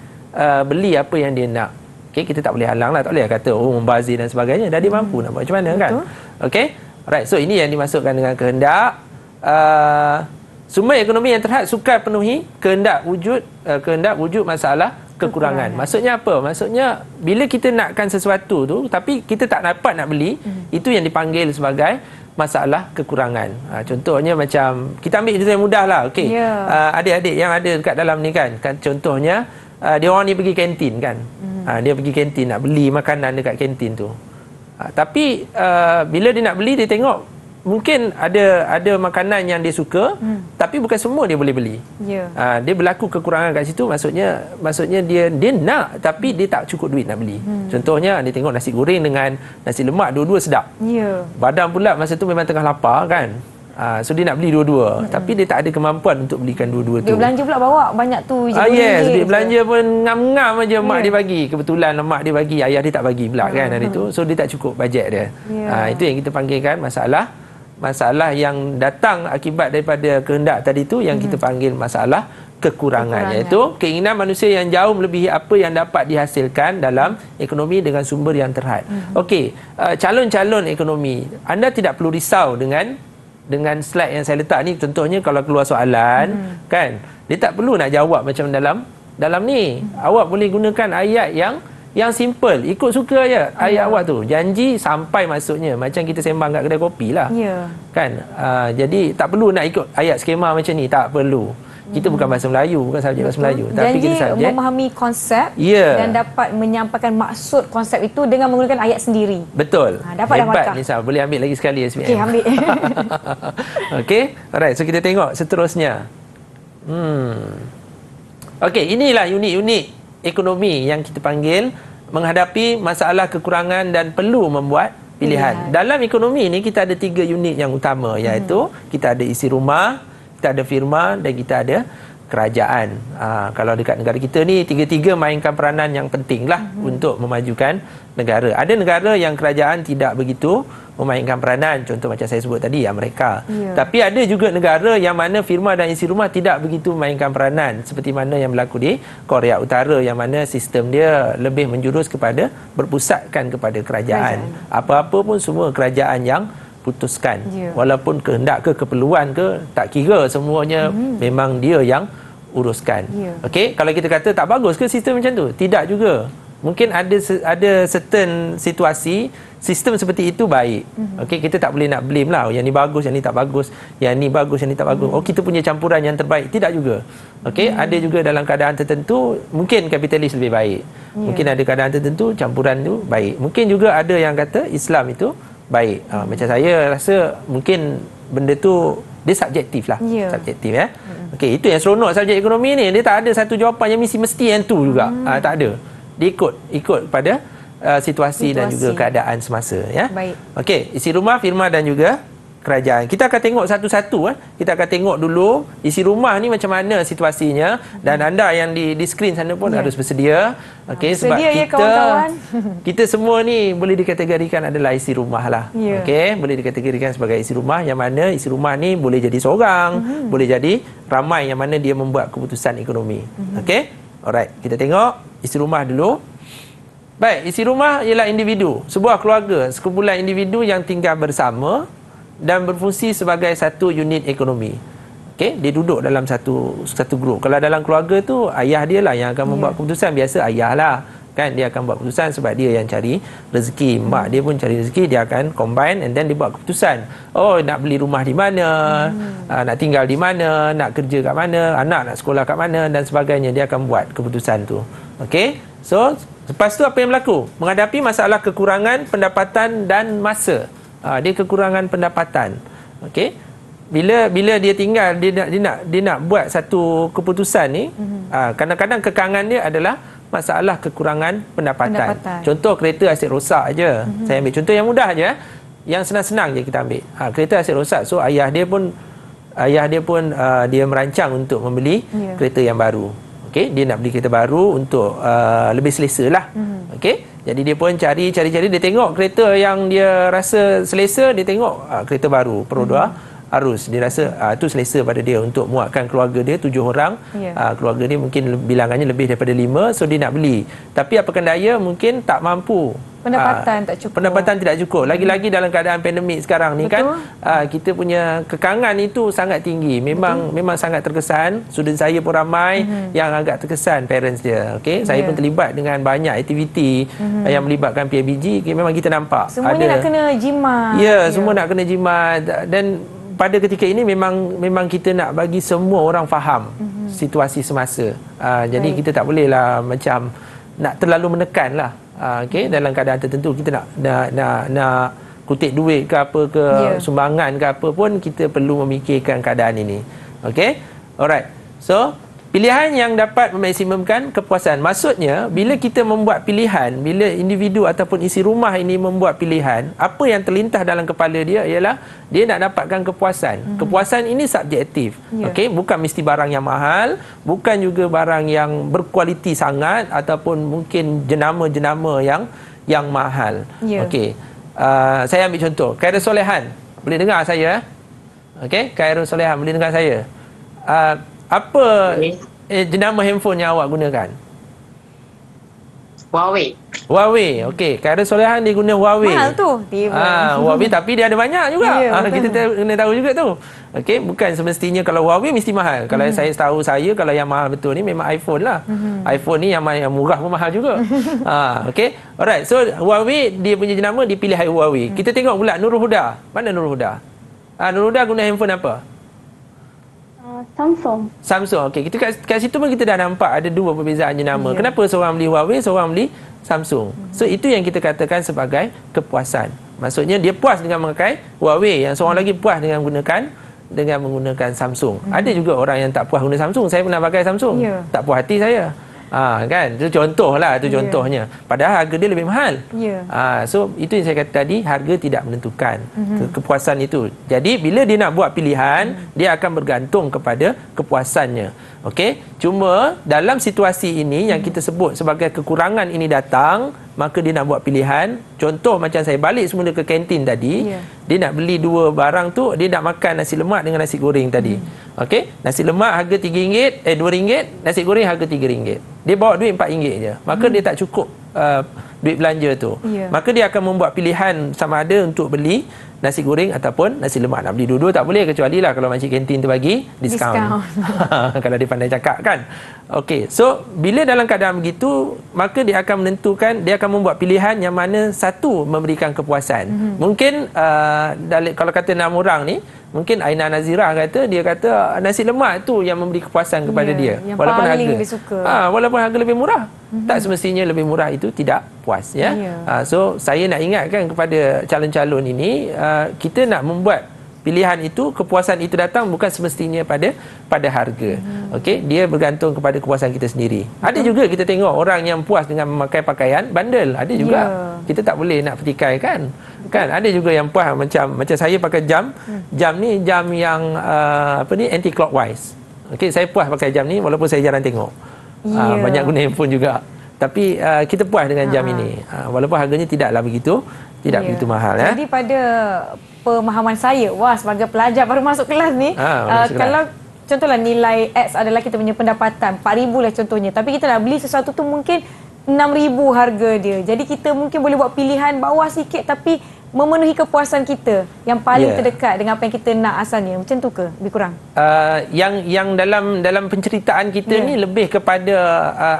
beli apa yang dia nak. Okay, kita tak boleh halang lah, tak boleh kata membazir dan sebagainya. Dah dia mampu nak buat macam mana kan. Okey, alright, so ini yang dimasukkan dengan kehendak. Sumber ekonomi yang terhad sukar penuhi kehendak wujud masalah kekurangan. Maksudnya apa? Maksudnya bila kita nakkan sesuatu tu tapi kita tak dapat nak beli, itu yang dipanggil sebagai masalah kekurangan. Contohnya macam kita ambil contoh yang mudah lah. Okey, adik-adik yang ada dekat dalam ni kan contohnya dia orang ni pergi kantin kan. Dia pergi kantin nak beli makanan dekat kantin tu. Tapi bila dia nak beli, dia tengok mungkin ada makanan yang dia suka, tapi bukan semua dia boleh beli. Dia berlaku kekurangan kat situ, maksudnya dia nak tapi dia tak cukup duit nak beli. Contohnya dia tengok nasi goreng dengan nasi lemak dua-dua sedap. Badan pula masa tu memang tengah lapar kan. So dia nak beli dua-dua, tapi dia tak ada kemampuan untuk belikan dua-dua tu. Dia belanja pula bawa banyak tu je. Yes, dia belanja pun ngam-ngam aja mak dia bagi. Kebetulan mak dia bagi, ayah dia tak bagi pula kan hari tu. So dia tak cukup bajet dia. Itu yang kita panggilkan masalah masalah yang datang akibat daripada kehendak tadi tu yang kita panggil masalah kekurangan, iaitu keinginan manusia yang jauh melebihi apa yang dapat dihasilkan dalam ekonomi dengan sumber yang terhad. Okey, calon-calon ekonomi, anda tidak perlu risau dengan slide yang saya letak ni. Contohnya kalau keluar soalan kan, dia tak perlu nak jawab macam dalam ni. Awak boleh gunakan ayat yang simple, ikut suka je ayat awak tu. Janji sampai maksudnya, macam kita sembang kat kedai kopi lah. Kan? Jadi tak perlu nak ikut ayat skema macam ni, tak perlu. Kita bukan bahasa Melayu, bukan subjek bahasa Melayu. Tapi kita subjek memahami konsep dan dapat menyampaikan maksud konsep itu dengan menggunakan ayat sendiri. Betul. Dapat dah markah. Hebat Nisa, boleh ambil lagi sekali SPM. Okey, ambil. Okey, alright. So kita tengok seterusnya. Okey, inilah unit-unit ekonomi yang kita panggil menghadapi masalah kekurangan dan perlu membuat pilihan. Dalam ekonomi ni kita ada 3 unit yang utama, iaitu kita ada isi rumah, kita ada firma dan kita ada kerajaan. Kalau dekat negara kita ni, 3-3 mainkan peranan yang penting lah untuk memajukan negara. Ada negara yang kerajaan tidak begitu memainkan peranan, contoh macam saya sebut tadi, Amerika. Tapi ada juga negara yang mana firma dan isi rumah tidak begitu memainkan peranan, seperti mana yang berlaku di Korea Utara, yang mana sistem dia lebih menjurus kepada berpusatkan kepada kerajaan. Apa-apa pun semua kerajaan yang putuskan. Walaupun kehendak ke keperluan ke, tak kira, semuanya memang dia yang uruskan. Okey, kalau kita kata tak bagus ke sistem macam tu? Tidak juga. Mungkin ada certain situasi sistem seperti itu baik. Okey, kita tak boleh nak blame lah, yang ni bagus, yang ni tak bagus, yang ni bagus, yang ni tak bagus. Oh, kita punya campuran yang terbaik. Tidak juga. Okey, ada juga dalam keadaan tertentu mungkin kapitalis lebih baik. Mungkin ada keadaan tertentu campuran tu baik. Mungkin juga ada yang kata Islam itu baik. Macam saya rasa mungkin benda tu dia subjektif lah. Subjektif ya. Okey, itu yang seronok subjek ekonomi ni. Dia tak ada satu jawapan yang mesti yang tu juga. Tak ada. Dia ikut pada situasi dan juga keadaan semasa ya. Okey, isi rumah, firma dan juga kerajaan. Kita akan tengok satu-satu. Kita akan tengok dulu isi rumah ni macam mana situasinya, dan anda yang di skrin sana pun harus bersedia. Okey, sebab kita semua ni boleh dikategorikan adalah isi rumah lah. Okey, boleh dikategorikan sebagai isi rumah, yang mana isi rumah ni boleh jadi seorang, boleh jadi ramai, yang mana dia membuat keputusan ekonomi. Okey, alright, kita tengok isi rumah dulu. Baik, isi rumah ialah individu, sebuah keluarga, sekumpulan individu yang tinggal bersama dan berfungsi sebagai satu unit ekonomi. Okey, dia duduk dalam satu grup. Kalau dalam keluarga tu, ayah dia lah yang akan membuat keputusan. Biasa ayah lah kan, dia akan buat keputusan sebab dia yang cari rezeki. Mak dia pun cari rezeki, dia akan combine and then dia buat keputusan. Oh, nak beli rumah di mana, nak tinggal di mana, nak kerja kat mana, anak nak sekolah kat mana dan sebagainya. Dia akan buat keputusan tu. Okey, so lepas tu apa yang berlaku? Menghadapi masalah kekurangan pendapatan dan masa. Dia kekurangan pendapatan. Okey, bila dia tinggal, dia nak buat satu keputusan ni, kadang-kadang kekangan dia adalah masalah kekurangan pendapatan. Contoh, kereta asyik rosak aje. Saya ambil contoh yang mudah aje, yang senang-senang je kita ambil. Kereta asyik rosak, so ayah dia pun dia merancang untuk membeli kereta yang baru. Okey, dia nak beli kereta baru untuk lebih selesa lah. Okey, jadi dia pun cari, dia tengok kereta yang dia rasa selesa, dia tengok kereta baru Pro 2 Arus. Dia rasa itu selesa pada dia untuk muatkan keluarga dia 7 orang. Keluarga dia mungkin bilangannya lebih daripada 5, so dia nak beli. Tapi apakan daya, mungkin tak mampu. Pendapatan tak cukup. Pendapatan tidak cukup. Lagi-lagi dalam keadaan pandemik sekarang ni kan, kita punya kekangan itu sangat tinggi. Memang sangat terkesan. Student saya pun ramai yang agak terkesan, parents dia. Okey, saya pun terlibat dengan banyak aktiviti yang melibatkan PABG. Memang kita nampak semuanya nak kena jimat. Semua nak kena jimat. Dan pada ketika ini memang kita nak bagi semua orang faham situasi semasa. Jadi kita tak bolehlah macam nak terlalu menekan lah. Okey, dalam keadaan tertentu kita nak kutip duit ke apa ke, sumbangan ke apa pun, kita perlu memikirkan keadaan ini. Okey, alright. So pilihan yang dapat memaksimumkan kepuasan. Maksudnya, bila kita membuat pilihan, bila individu ataupun isi rumah ini membuat pilihan, apa yang terlintas dalam kepala dia ialah dia nak dapatkan kepuasan. Kepuasan ini subjektif. Okey, bukan mesti barang yang mahal, bukan juga barang yang berkualiti sangat, ataupun mungkin jenama-jenama yang mahal. Okey, saya ambil contoh, keadaan solehan. boleh dengar saya? Okey, Khairul Solehan boleh dengar saya? Apa jenama handphone yang awak gunakan? Huawei. Okey, Khairul Solehan dia guna Huawei. Mahal tu. Huawei tapi dia ada banyak juga. Kita kena tahu juga tu. Okey, bukan semestinya kalau Huawei mesti mahal. Kalau saya tahu kalau yang mahal betul ni memang iPhone lah. iPhone ni yang murah pun mahal juga. Okey. Alright. So Huawei dia punya jenama dipilih Huawei. Kita tengok pula Nurul Huda. Mana Nurul Huda? Nurul Huda guna handphone apa? Samsung. Okey, kita kat situ pun kita dah nampak ada dua perbezaan jenama. Kenapa seorang beli Huawei, seorang beli Samsung? So itu yang kita katakan sebagai kepuasan. Maksudnya dia puas dengan memakai Huawei, yang seorang lagi puas dengan menggunakan Samsung. Ada juga orang yang tak puas guna Samsung. Saya pernah pakai Samsung. Tak puas hati saya. Kan? Itu contohlah, itu contohnya. Padahal harga dia lebih mahal. So itu yang saya kata tadi, harga tidak menentukan kepuasan itu. Jadi bila dia nak buat pilihan, dia akan bergantung kepada kepuasannya. Okey, cuma dalam situasi ini yang kita sebut sebagai kekurangan ini datang, maka dia nak buat pilihan. Contoh macam saya balik semula ke kantin tadi, dia nak beli dua barang tu, dia nak makan nasi lemak dengan nasi goreng tadi. Okey, nasi lemak harga RM2, nasi goreng harga RM3. Dia bawa duit RM4 je. Maka dia tak cukup duit belanja tu. Maka dia akan membuat pilihan sama ada untuk beli nasi goreng ataupun nasi lemak. Nak beli dua-dua tak boleh, kecuali lah kalau makcik kantin tu bagi diskaun. Kalau dia pandai cakap kan. Okey, so bila dalam keadaan begitu, maka dia akan menentukan, dia akan membuat pilihan yang mana satu memberikan kepuasan. Mungkin kalau kata 6 orang ni, mungkin Aina Nazirah dia kata nasi lemak tu yang memberi kepuasan kepada dia. Yang walaupun paling harga dia suka. Walaupun harga lebih murah. Tak semestinya lebih murah itu tidak puas ya. So saya nak ingatkan kepada calon-calon ini, kita nak membuat pilihan itu, kepuasan itu datang bukan semestinya pada harga. Okey, dia bergantung kepada kepuasan kita sendiri. Ada juga kita tengok orang yang puas dengan memakai pakaian bandel, ada juga. Kita tak boleh nak petikai kan. Ada juga yang puas macam saya pakai jam. Jam ni jam yang anti clockwise. Okey, saya puas pakai jam ni walaupun saya jarang tengok. Banyak guna handphone juga. Tapi kita puas dengan jam ini. Walaupun harganya tidaklah begitu begitu mahal. Jadi pada pemahaman saya, sebagai pelajar baru masuk kelas ni, kalau contohlah nilai X adalah kita punya pendapatan, 4,000 lah contohnya. Tapi kita nak beli sesuatu tu mungkin 6,000 harga dia. Jadi kita mungkin boleh buat pilihan bawah sikit tapi memenuhi kepuasan kita yang paling terdekat dengan apa yang kita nak asalnya. Macam tu ke? Lebih kurang? Yang dalam penceritaan kita ni lebih kepada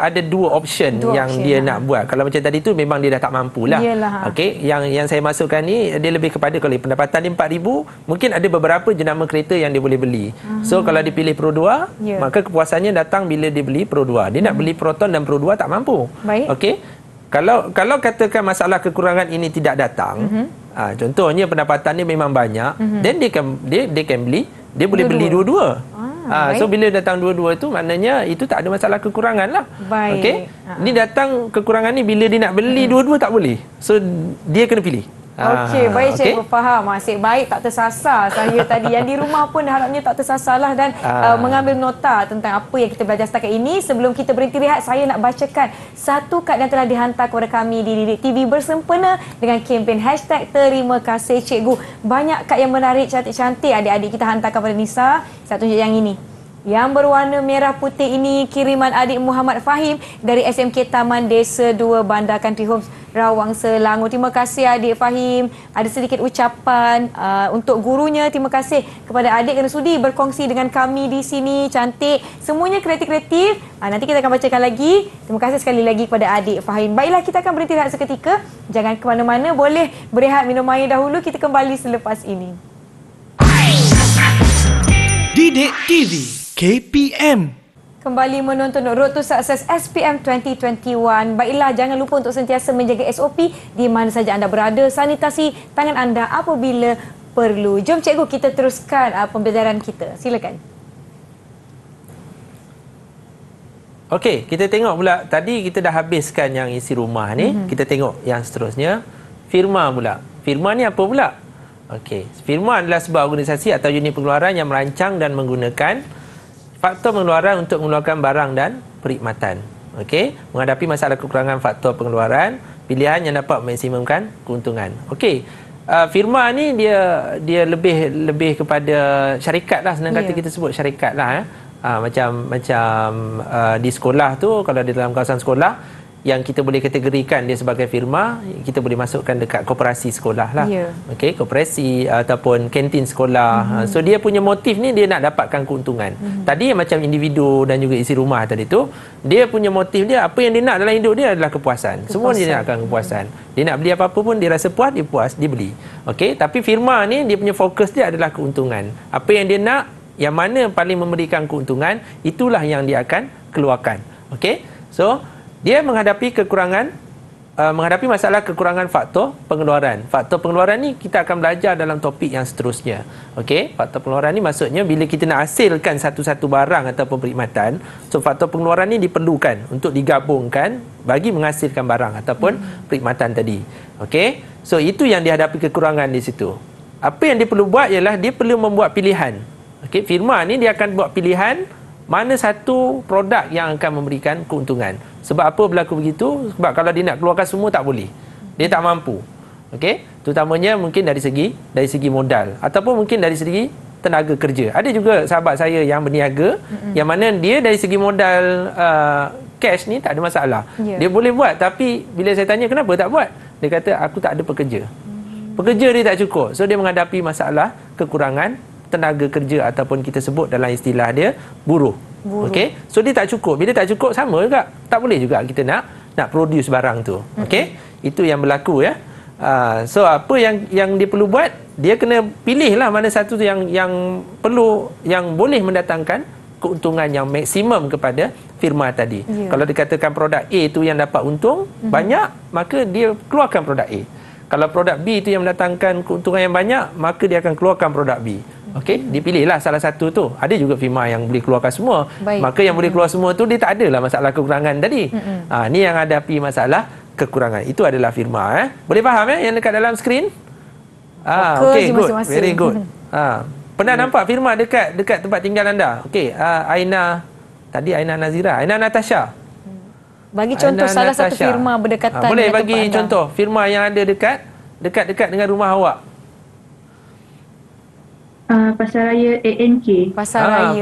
ada dua option yang dia nak buat. Kalau macam tadi tu memang dia dah tak mampu lah. Okey, yang saya masukkan ni dia lebih kepada kalau pendapatan dia 4,000, mungkin ada beberapa jenama kereta yang dia boleh beli. So kalau dia pilih Pro 2, maka kepuasannya datang bila dia beli Pro 2. Dia nak beli Proton dan Pro 2 tak mampu. Okey. Kalau katakan masalah kekurangan ini tidak datang, contohnya pendapatannya memang banyak, then dia can beli, dia boleh beli dua-dua. So bila datang dua-dua itu maknanya itu tak ada masalah kekurangan lah. Okey. Ini datang kekurangan ni bila dia nak beli dua-dua tak boleh. So dia kena pilih. Okey, baik cikgu faham. Asyik baik tak tersasar saya tadi. Yang di rumah pun harapnya tak tersasarlah dan mengambil nota tentang apa yang kita belajar setakat ini. Sebelum kita berhenti rehat, saya nak bacakan satu kad yang telah dihantar kepada kami di Didik TV bersempena dengan kempen #Terima Kasih Cikgu. Banyak kad yang menarik, cantik-cantik adik-adik kita hantar kepada Nisa. Saya tunjuk yang ini. Yang berwarna merah putih ini kiriman adik Muhammad Fahim dari SMK Taman Desa 2 Bandar Country Homes Rawang Selangor. Terima kasih adik Fahim. Ada sedikit ucapan untuk gurunya. Terima kasih kepada adik kerana sudi berkongsi dengan kami di sini. Cantik. Semuanya kreatif-kreatif. Nanti kita akan bacakan lagi. Terima kasih sekali lagi kepada adik Fahim. Baiklah, kita akan berhenti rehat seketika. Jangan ke mana-mana. Boleh berehat minum air dahulu. Kita kembali selepas ini. Didik TV KPM. Kembali menonton Road to Success SPM 2021. Baiklah, jangan lupa untuk sentiasa menjaga SOP di mana saja anda berada. Sanitasi tangan anda apabila perlu. Jom cikgu, kita teruskan pembelajaran kita. Silakan. Okey, kita tengok pula. Tadi kita dah habiskan yang isi rumah ni. Kita tengok yang seterusnya. Firma pula. Firma ni apa pula? Okey, firma adalah sebuah organisasi atau unit pengeluaran yang merancang dan menggunakan faktor pengeluaran untuk mengeluarkan barang dan perkhidmatan. Okey, menghadapi masalah kekurangan faktor pengeluaran, pilihan yang dapat memaksimumkan keuntungan. Okey, firma ni dia lebih kepada syarikat lah, senang kata kita sebut syarikat lah. Macam di sekolah tu, kalau di dalam kawasan sekolah yang kita boleh kategorikan dia sebagai firma, kita boleh masukkan dekat koperasi sekolah lah. Okey, koperasi ataupun kantin sekolah. So dia punya motif ni dia nak dapatkan keuntungan. Tadi macam individu dan juga isi rumah tadi tu, dia punya motif dia, apa yang dia nak dalam hidup dia adalah kepuasan. Semua dia nakkan kepuasan. Dia nak beli apa-apa pun dia rasa puas, dia puas, dia beli. Okey, tapi firma ni dia punya fokus dia adalah keuntungan. Apa yang dia nak, yang mana paling memberikan keuntungan, itulah yang dia akan keluarkan. Okey, so dia menghadapi masalah kekurangan faktor pengeluaran. Faktor pengeluaran ni kita akan belajar dalam topik yang seterusnya. Okey, faktor pengeluaran ni maksudnya bila kita nak hasilkan satu-satu barang ataupun perkhidmatan, so faktor pengeluaran ni diperlukan untuk digabungkan bagi menghasilkan barang ataupun perkhidmatan tadi. Okey, so itu yang dihadapi kekurangan di situ. Apa yang dia perlu buat ialah dia perlu membuat pilihan. Okey, firma ni dia akan buat pilihan mana satu produk yang akan memberikan keuntungan. Sebab apa berlaku begitu? Sebab kalau dia nak keluarkan semua tak boleh. Dia tak mampu. Okey? Terutamanya mungkin dari segi modal ataupun mungkin dari segi tenaga kerja. Ada juga sahabat saya yang berniaga yang mana dia dari segi modal cash ni tak ada masalah. Dia boleh buat, tapi bila saya tanya kenapa tak buat? Dia kata aku tak ada pekerja. Pekerja dia tak cukup. So dia menghadapi masalah kekurangan tenaga kerja ataupun kita sebut dalam istilah dia buruh. Okey, so dia tak cukup. Bila tak cukup sama juga, tak boleh juga kita nak produce barang tu. Okey, itu yang berlaku ya. So apa yang dia perlu buat, dia kena pilihlah mana satu yang boleh mendatangkan keuntungan yang maksimum kepada firma tadi. Kalau dikatakan produk A tu yang dapat untung banyak, maka dia keluarkan produk A. Kalau produk B itu yang mendatangkan keuntungan yang banyak, maka dia akan keluarkan produk B. Okey, dipilihlah salah satu tu. Ada juga firma yang boleh keluarkan semua. Maka yang boleh keluar semua tu dia tak adalah masalah kekurangan tadi. Ni yang hadapi masalah kekurangan. Itu adalah firma. Boleh faham yang dekat dalam skrin? Okey, good. Very good. Pernah nampak firma dekat tempat tinggal anda? Okey, Aina Nazira, Aina Natasha. Bagi contoh Aina salah Natasha. Satu firma berdekatan. Boleh bagi contoh firma yang ada dekat dengan rumah awak. Pasaraya ANK.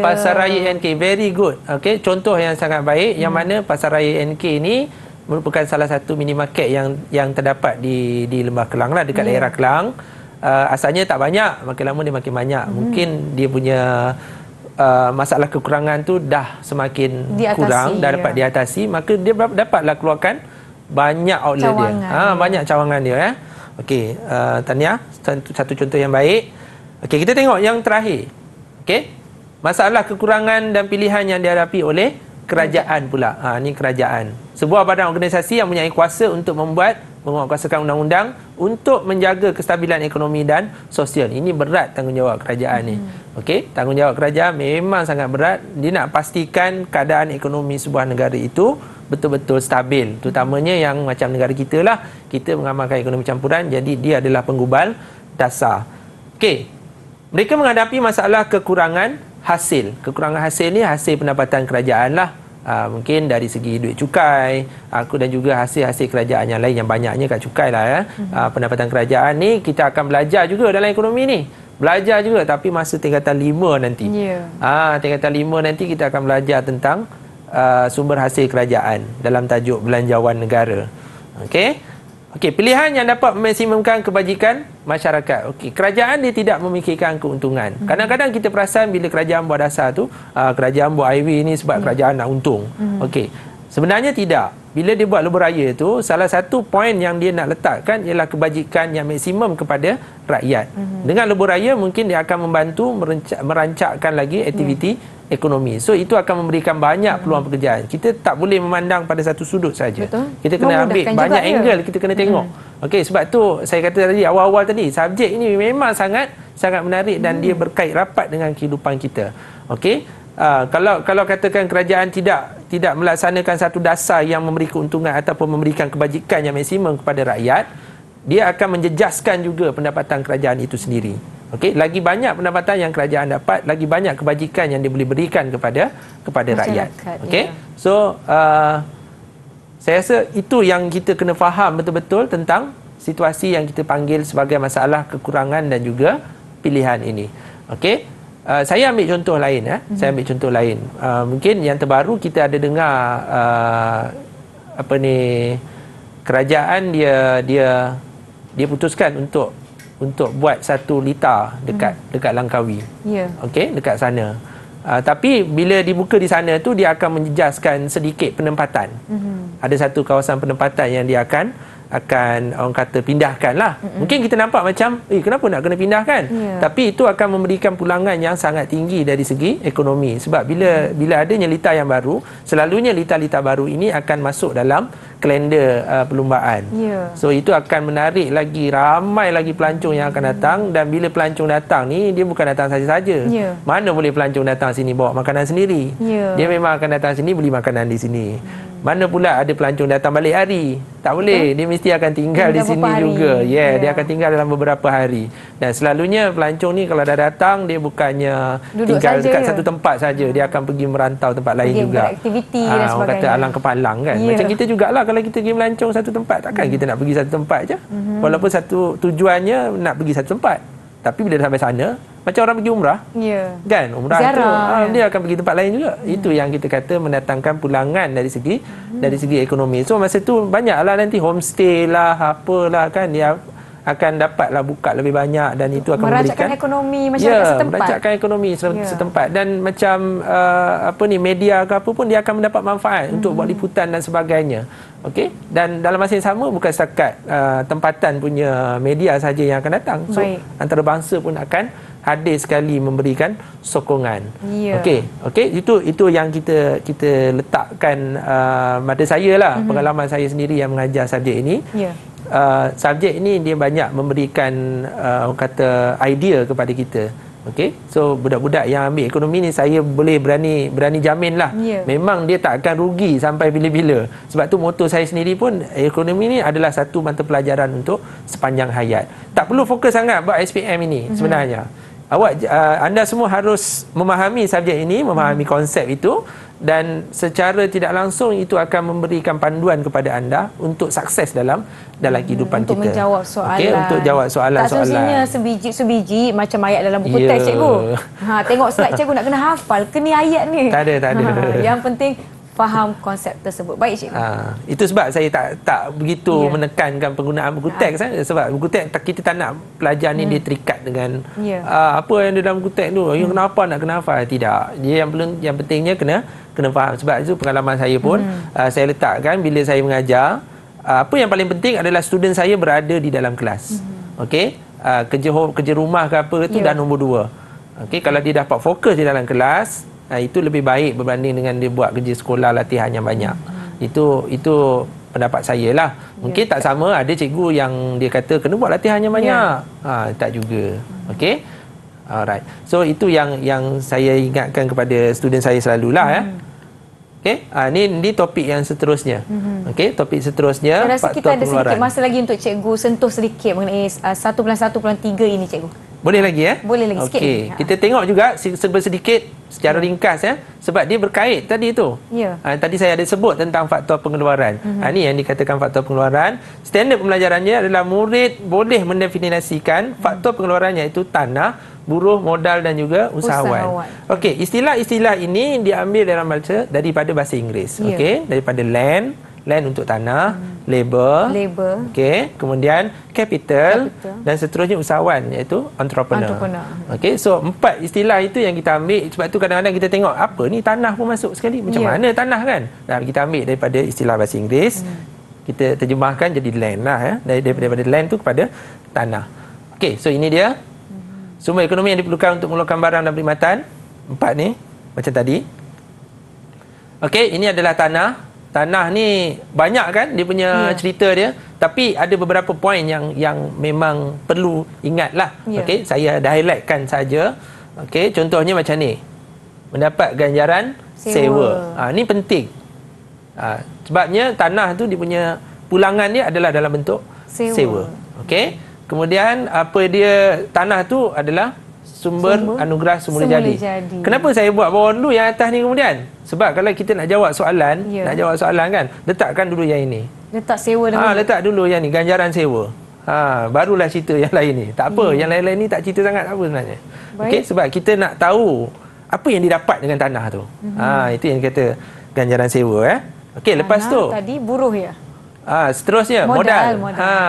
Pasaraya ANK, very good. Okey, contoh yang sangat baik yang mana Pasaraya ANK ni merupakan salah satu minimarket yang terdapat di Lembah Kelang lah, dekat daerah Kelang. Asalnya tak banyak, makin lama dia makin banyak. Mungkin dia punya masalah kekurangan tu dah semakin kurang, dah dapat diatasi, maka dia dapatlah keluarkan banyak outlet dia. Banyak cawangan dia. Okey, Tania, satu contoh yang baik. Okey, kita tengok yang terakhir. Okey, masalah kekurangan dan pilihan yang dihadapi oleh kerajaan pula. Ni kerajaan. Sebuah badan organisasi yang mempunyai kuasa untuk menguatkuasakan undang-undang untuk menjaga kestabilan ekonomi dan sosial. Ini berat tanggungjawab kerajaan ni. Okey, tanggungjawab kerajaan memang sangat berat. Dia nak pastikan keadaan ekonomi sebuah negara itu betul-betul stabil. Terutamanya yang macam negara kita lah. Kita mengamalkan ekonomi campuran, jadi dia adalah penggubal dasar. Okey, mereka menghadapi masalah kekurangan hasil. Kekurangan hasil ni hasil pendapatan kerajaan lah. Mungkin dari segi duit cukai, dan juga hasil-hasil kerajaan yang lain yang banyaknya kat cukai lah. Pendapatan kerajaan ni kita akan belajar juga dalam ekonomi ni. Belajar juga, tapi masa tingkatan 5 nanti. Tingkatan 5 nanti kita akan belajar tentang sumber hasil kerajaan dalam tajuk belanjawan negara. Okey, pilihan yang dapat memaksimumkan kebajikan masyarakat. Okey, kerajaan dia tidak memikirkan keuntungan. Kadang-kadang kita perasan bila kerajaan buat dasar tu, kerajaan buat highway ni sebab kerajaan nak untung. Okey, sebenarnya tidak. Bila dia buat lebuh raya tu, salah satu poin yang dia nak letakkan ialah kebajikan yang maksimum kepada rakyat. Dengan lebuh raya mungkin dia akan membantu merancangkan lagi aktiviti ekonomi. So itu akan memberikan banyak peluang pekerjaan. Kita tak boleh memandang pada satu sudut saja. Kita kena ambil banyak angle, kita kena tengok. Okey, sebab tu saya kata tadi awal-awal tadi, subjek ini memang sangat menarik dan dia berkait rapat dengan kehidupan kita. Okey, kalau katakan kerajaan tidak melaksanakan satu dasar yang memberi keuntungan ataupun memberikan kebajikan yang maksimum kepada rakyat, dia akan menjejaskan juga pendapatan kerajaan itu sendiri. Okey, lagi banyak pendapatan yang kerajaan dapat, lagi banyak kebajikan yang dia boleh berikan kepada rakyat. Okey. So saya rasa itu yang kita kena faham betul-betul tentang situasi yang kita panggil sebagai masalah kekurangan dan juga pilihan ini. Okey. Saya ambil contoh lain Saya ambil contoh lain. Mungkin yang terbaru kita ada dengar kerajaan dia putuskan untuk buat satu lita dekat Langkawi. Okey, dekat sana. Tapi bila dibuka di sana tu dia akan menjejaskan sedikit penempatan. Ada satu kawasan penempatan yang dia akan orang kata pindahkan lah. Mungkin kita nampak macam kenapa nak kena pindahkan, tapi itu akan memberikan pulangan yang sangat tinggi dari segi ekonomi. Sebab bila adanya lita yang baru, selalunya lita-lita baru ini akan masuk dalam kalender perlumbaan. So itu akan menarik lagi ramai lagi pelancong yang akan datang. Dan bila pelancong datang ni, dia bukan datang saja-saja. Mana boleh pelancong datang sini bawa makanan sendiri? Dia memang akan datang sini beli makanan di sini. Mana pula ada pelancong datang balik hari? Tak boleh. Dia mesti akan tinggal di sini juga. Dia akan tinggal dalam beberapa hari. Dan selalunya pelancong ni kalau dah datang, dia bukannya duduk tinggal dekat satu tempat saja. Dia akan pergi merantau tempat lain juga. Beraktiviti dan sebagainya. Orang kata alang kepalang kan. Macam kita jugalah kalau kita pergi melancong satu tempat, takkan kita nak pergi satu tempat je. Walaupun satu tujuannya nak pergi satu tempat. Tapi bila dah sampai sana, macam orang pergi umrah, kan? Umrah Ziarah, tu dia akan pergi tempat lain juga. Itu yang kita kata mendatangkan pulangan dari segi ekonomi. So masa tu banyaklah nanti homestay lah, apalah kan, dia akan dapatlah buka lebih banyak dan itu akan merancakkan ekonomi masyarakat setempat. Merancakkan ekonomi setempat dan macam media ke apa pun dia akan mendapat manfaat untuk buat liputan dan sebagainya. Okey, dan dalam masa yang sama bukan setakat tempatan punya media saja yang akan datang. So antarabangsa pun akan hadir sekali memberikan sokongan. Okey, itu yang kita letakkan pada saya lah, pengalaman saya sendiri yang mengajar subjek ini. Subjek ini dia banyak memberikan orang kata idea kepada kita. Okey, so budak-budak yang ambil ekonomi ni saya boleh berani jamin lah. Memang dia tak akan rugi sampai bila-bila. Sebab tu moto saya sendiri pun, ekonomi ni adalah satu mata pelajaran untuk sepanjang hayat. Tak perlu fokus sangat buat SPM ini sebenarnya. Anda semua harus memahami subjek ini, memahami konsep itu, dan secara tidak langsung itu akan memberikan panduan kepada anda untuk sukses dalam kehidupan untuk kita. Menjawab soalan. Okey, untuk jawab soalan-soalan. Tak semestinya sebiji macam ayat dalam buku teks cikgu. Tengok slide cikgu nak kena hafal ke ni ayat ni. Tak ada. Yang penting faham konsep tersebut. Baik cikgu. Itu sebab saya tak begitu menekankan penggunaan buku teks. Sebab buku teks kita tak nak pelajar ni dia terikat dengan apa yang ada dalam buku teks tu. You kenapa nak kena hafal? Tidak. Dia yang pentingnya kena faham. Sebab itu pengalaman saya pun saya letakkan bila saya mengajar, apa yang paling penting adalah student saya berada di dalam kelas. Okey, kerja rumah ke apa itu dah nombor 2. Okey, kalau dia dapat fokus di dalam kelas, itu lebih baik berbanding dengan dia buat kerja sekolah latihan yang banyak. Itu pendapat saya lah. Mungkin tak sama, ada cikgu yang dia kata kena buat latihan yang banyak. Tak juga. Okey. Alright. So itu yang saya ingatkan kepada student saya selalulah Okey. Ni topik yang seterusnya. Okey, topik seterusnya. Saya rasa kita ada sedikit masa lagi untuk cikgu sentuh sedikit mengenai 1+1+3 ini cikgu. Boleh lagi Boleh lagi sikit. Okey, kita tengok juga sedikit secara ringkas sebab dia berkait tadi tu. Tadi saya ada sebut tentang faktor pengeluaran. Ni yang dikatakan faktor pengeluaran. Standard pembelajarannya adalah murid boleh mendefinisikan faktor pengeluarannya itu tanah, buruh, modal dan juga usahawan. Okey, istilah-istilah ini diambil dalam bahasa daripada bahasa Inggeris. Okey, daripada land untuk tanah, labor. Okey, kemudian capital dan seterusnya usahawan iaitu entrepreneur. Okey, so 4 istilah itu yang kita ambil. Sebab tu kadang-kadang kita tengok apa ni tanah pun masuk sekali. Macam mana tanah kan? Kita ambil daripada istilah bahasa Inggeris. Kita terjemahkan jadi land lah daripada land tu kepada tanah. Okey, so ini dia sumber ekonomi yang diperlukan untuk mengeluarkan barang dan perkhidmatan. 4 ni macam tadi. Okey, ini adalah tanah. Tanah ni banyak kan dia punya cerita dia, tapi ada beberapa poin yang memang perlu ingatlah. Okey, saya dah highlightkan saja. Okey, contohnya macam ni. Mendapat ganjaran sewa. Ni penting. Sebabnya tanah tu dia punya pulangan dia adalah dalam bentuk sewa. Okey. Kemudian apa dia, tanah tu adalah sumber anugerah semula jadi. Kenapa saya buat bawah dulu yang atas ni kemudian? Sebab kalau kita nak jawab soalan kan, letakkan dulu yang ini. Letak sewa dulu. Letak dulu yang ni, ganjaran sewa. Barulah cerita yang lain ni. Tak apa, yang lain-lain ni tak cerita sangat, tak apa sebenarnya. Okey, sebab kita nak tahu apa yang didapat dengan tanah tu. Itu yang kata ganjaran sewa. Okey, lepas tu tadi buruh ya. Seterusnya modal.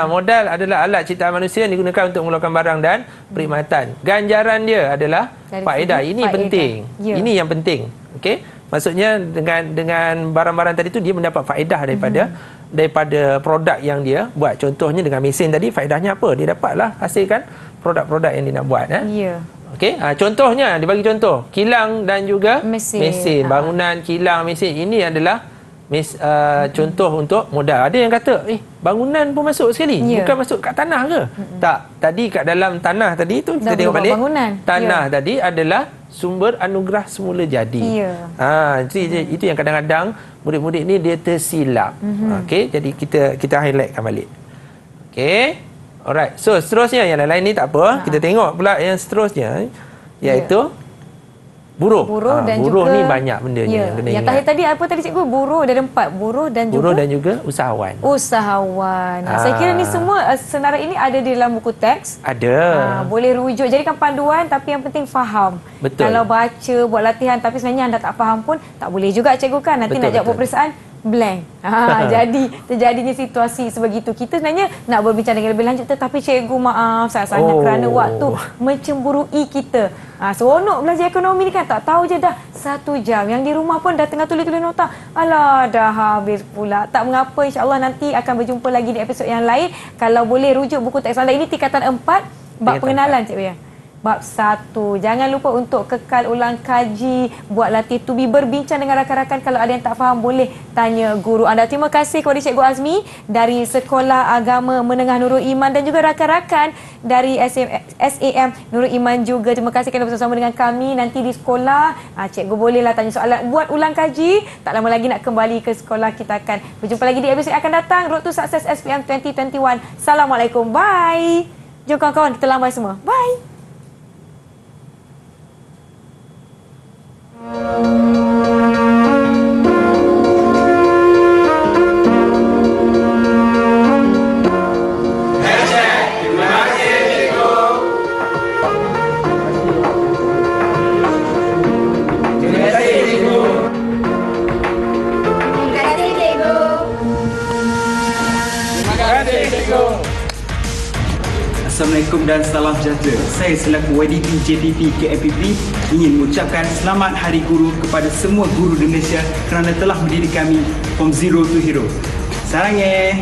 Modal adalah alat ciptaan manusia yang digunakan untuk mengeluarkan barang dan perkhidmatan. Ganjaran dia adalah faedah. Ini penting. Ini yang penting. Okey. Maksudnya dengan barang-barang tadi tu dia mendapat faedah daripada produk yang dia buat. Contohnya dengan mesin tadi, faedahnya apa? Dia dapatlah hasilkan produk-produk yang dia nak buat. Okey, contohnya dia bagi contoh kilang dan juga mesin. Bangunan, kilang, mesin ini adalah contoh untuk modal. Ada yang kata, bangunan pun masuk sekali, bukan masuk kat tanah ke? Tak, tadi kat dalam tanah tadi tu kita tengok balik. Tanah tadi adalah sumber anugerah semula jadi. Itu yang kadang-kadang murid-murid ni dia tersilap. Okey, jadi kita highlightkan balik. Okey. Alright. So seterusnya yang lain ni tak apa. Kita tengok pula yang seterusnya, iaitu buruh. Dan buruh juga ni banyak benda ni yang kena ingat. Yang tadi apa tadi cikgu? Buruh ada 4. Buruh dan juga usahawan. Saya kira ni semua senarai ini ada di dalam buku teks. Ada. Boleh rujuk, jadikan panduan, tapi yang penting faham. Betul. Kalau baca buat latihan tapi sebenarnya anda tak faham pun tak boleh juga cikgu kan. Nanti nak jawab peperiksaan blank. Jadi terjadinya situasi sebegitu. Kita sebenarnya nak berbincang dengan lebih lanjut, tetapi cikgu maaf sangat-sangat kerana waktu mencemburui kita. Seronok belajar ekonomi ni kan, tak tahu je dah 1 jam. Yang di rumah pun dah tengah tulis-tulis nota. Alah, dah habis pula. Tak mengapa, insya-Allah nanti akan berjumpa lagi di episod yang lain. Kalau boleh rujuk buku teks anda, ini tingkatan 4 bab pengenalan cikgu ya. Bab 1. Jangan lupa untuk kekal ulang kaji, buat latih tubi, berbincang dengan rakan-rakan. Kalau ada yang tak faham, boleh tanya guru anda. Terima kasih kepada Cikgu Azmi dari Sekolah Agama Menengah Nurul Iman dan juga rakan-rakan dari SAM Nurul Iman juga. Terima kasih kerana bersama dengan kami nanti di sekolah. Cikgu bolehlah tanya soalan, buat ulang kaji. Tak lama lagi nak kembali ke sekolah. Kita akan berjumpa lagi di episod akan datang. Road to Success SPM 2021. Assalamualaikum. Bye. Jom kawan-kawan, kita lambai semua. Bye. Assalamualaikum dan salam sejahtera. Saya selaku YDP JPP KMPP ingin mengucapkan selamat Hari Guru kepada semua guru di Malaysia kerana telah mendidik kami from zero to hero. Sarangnya.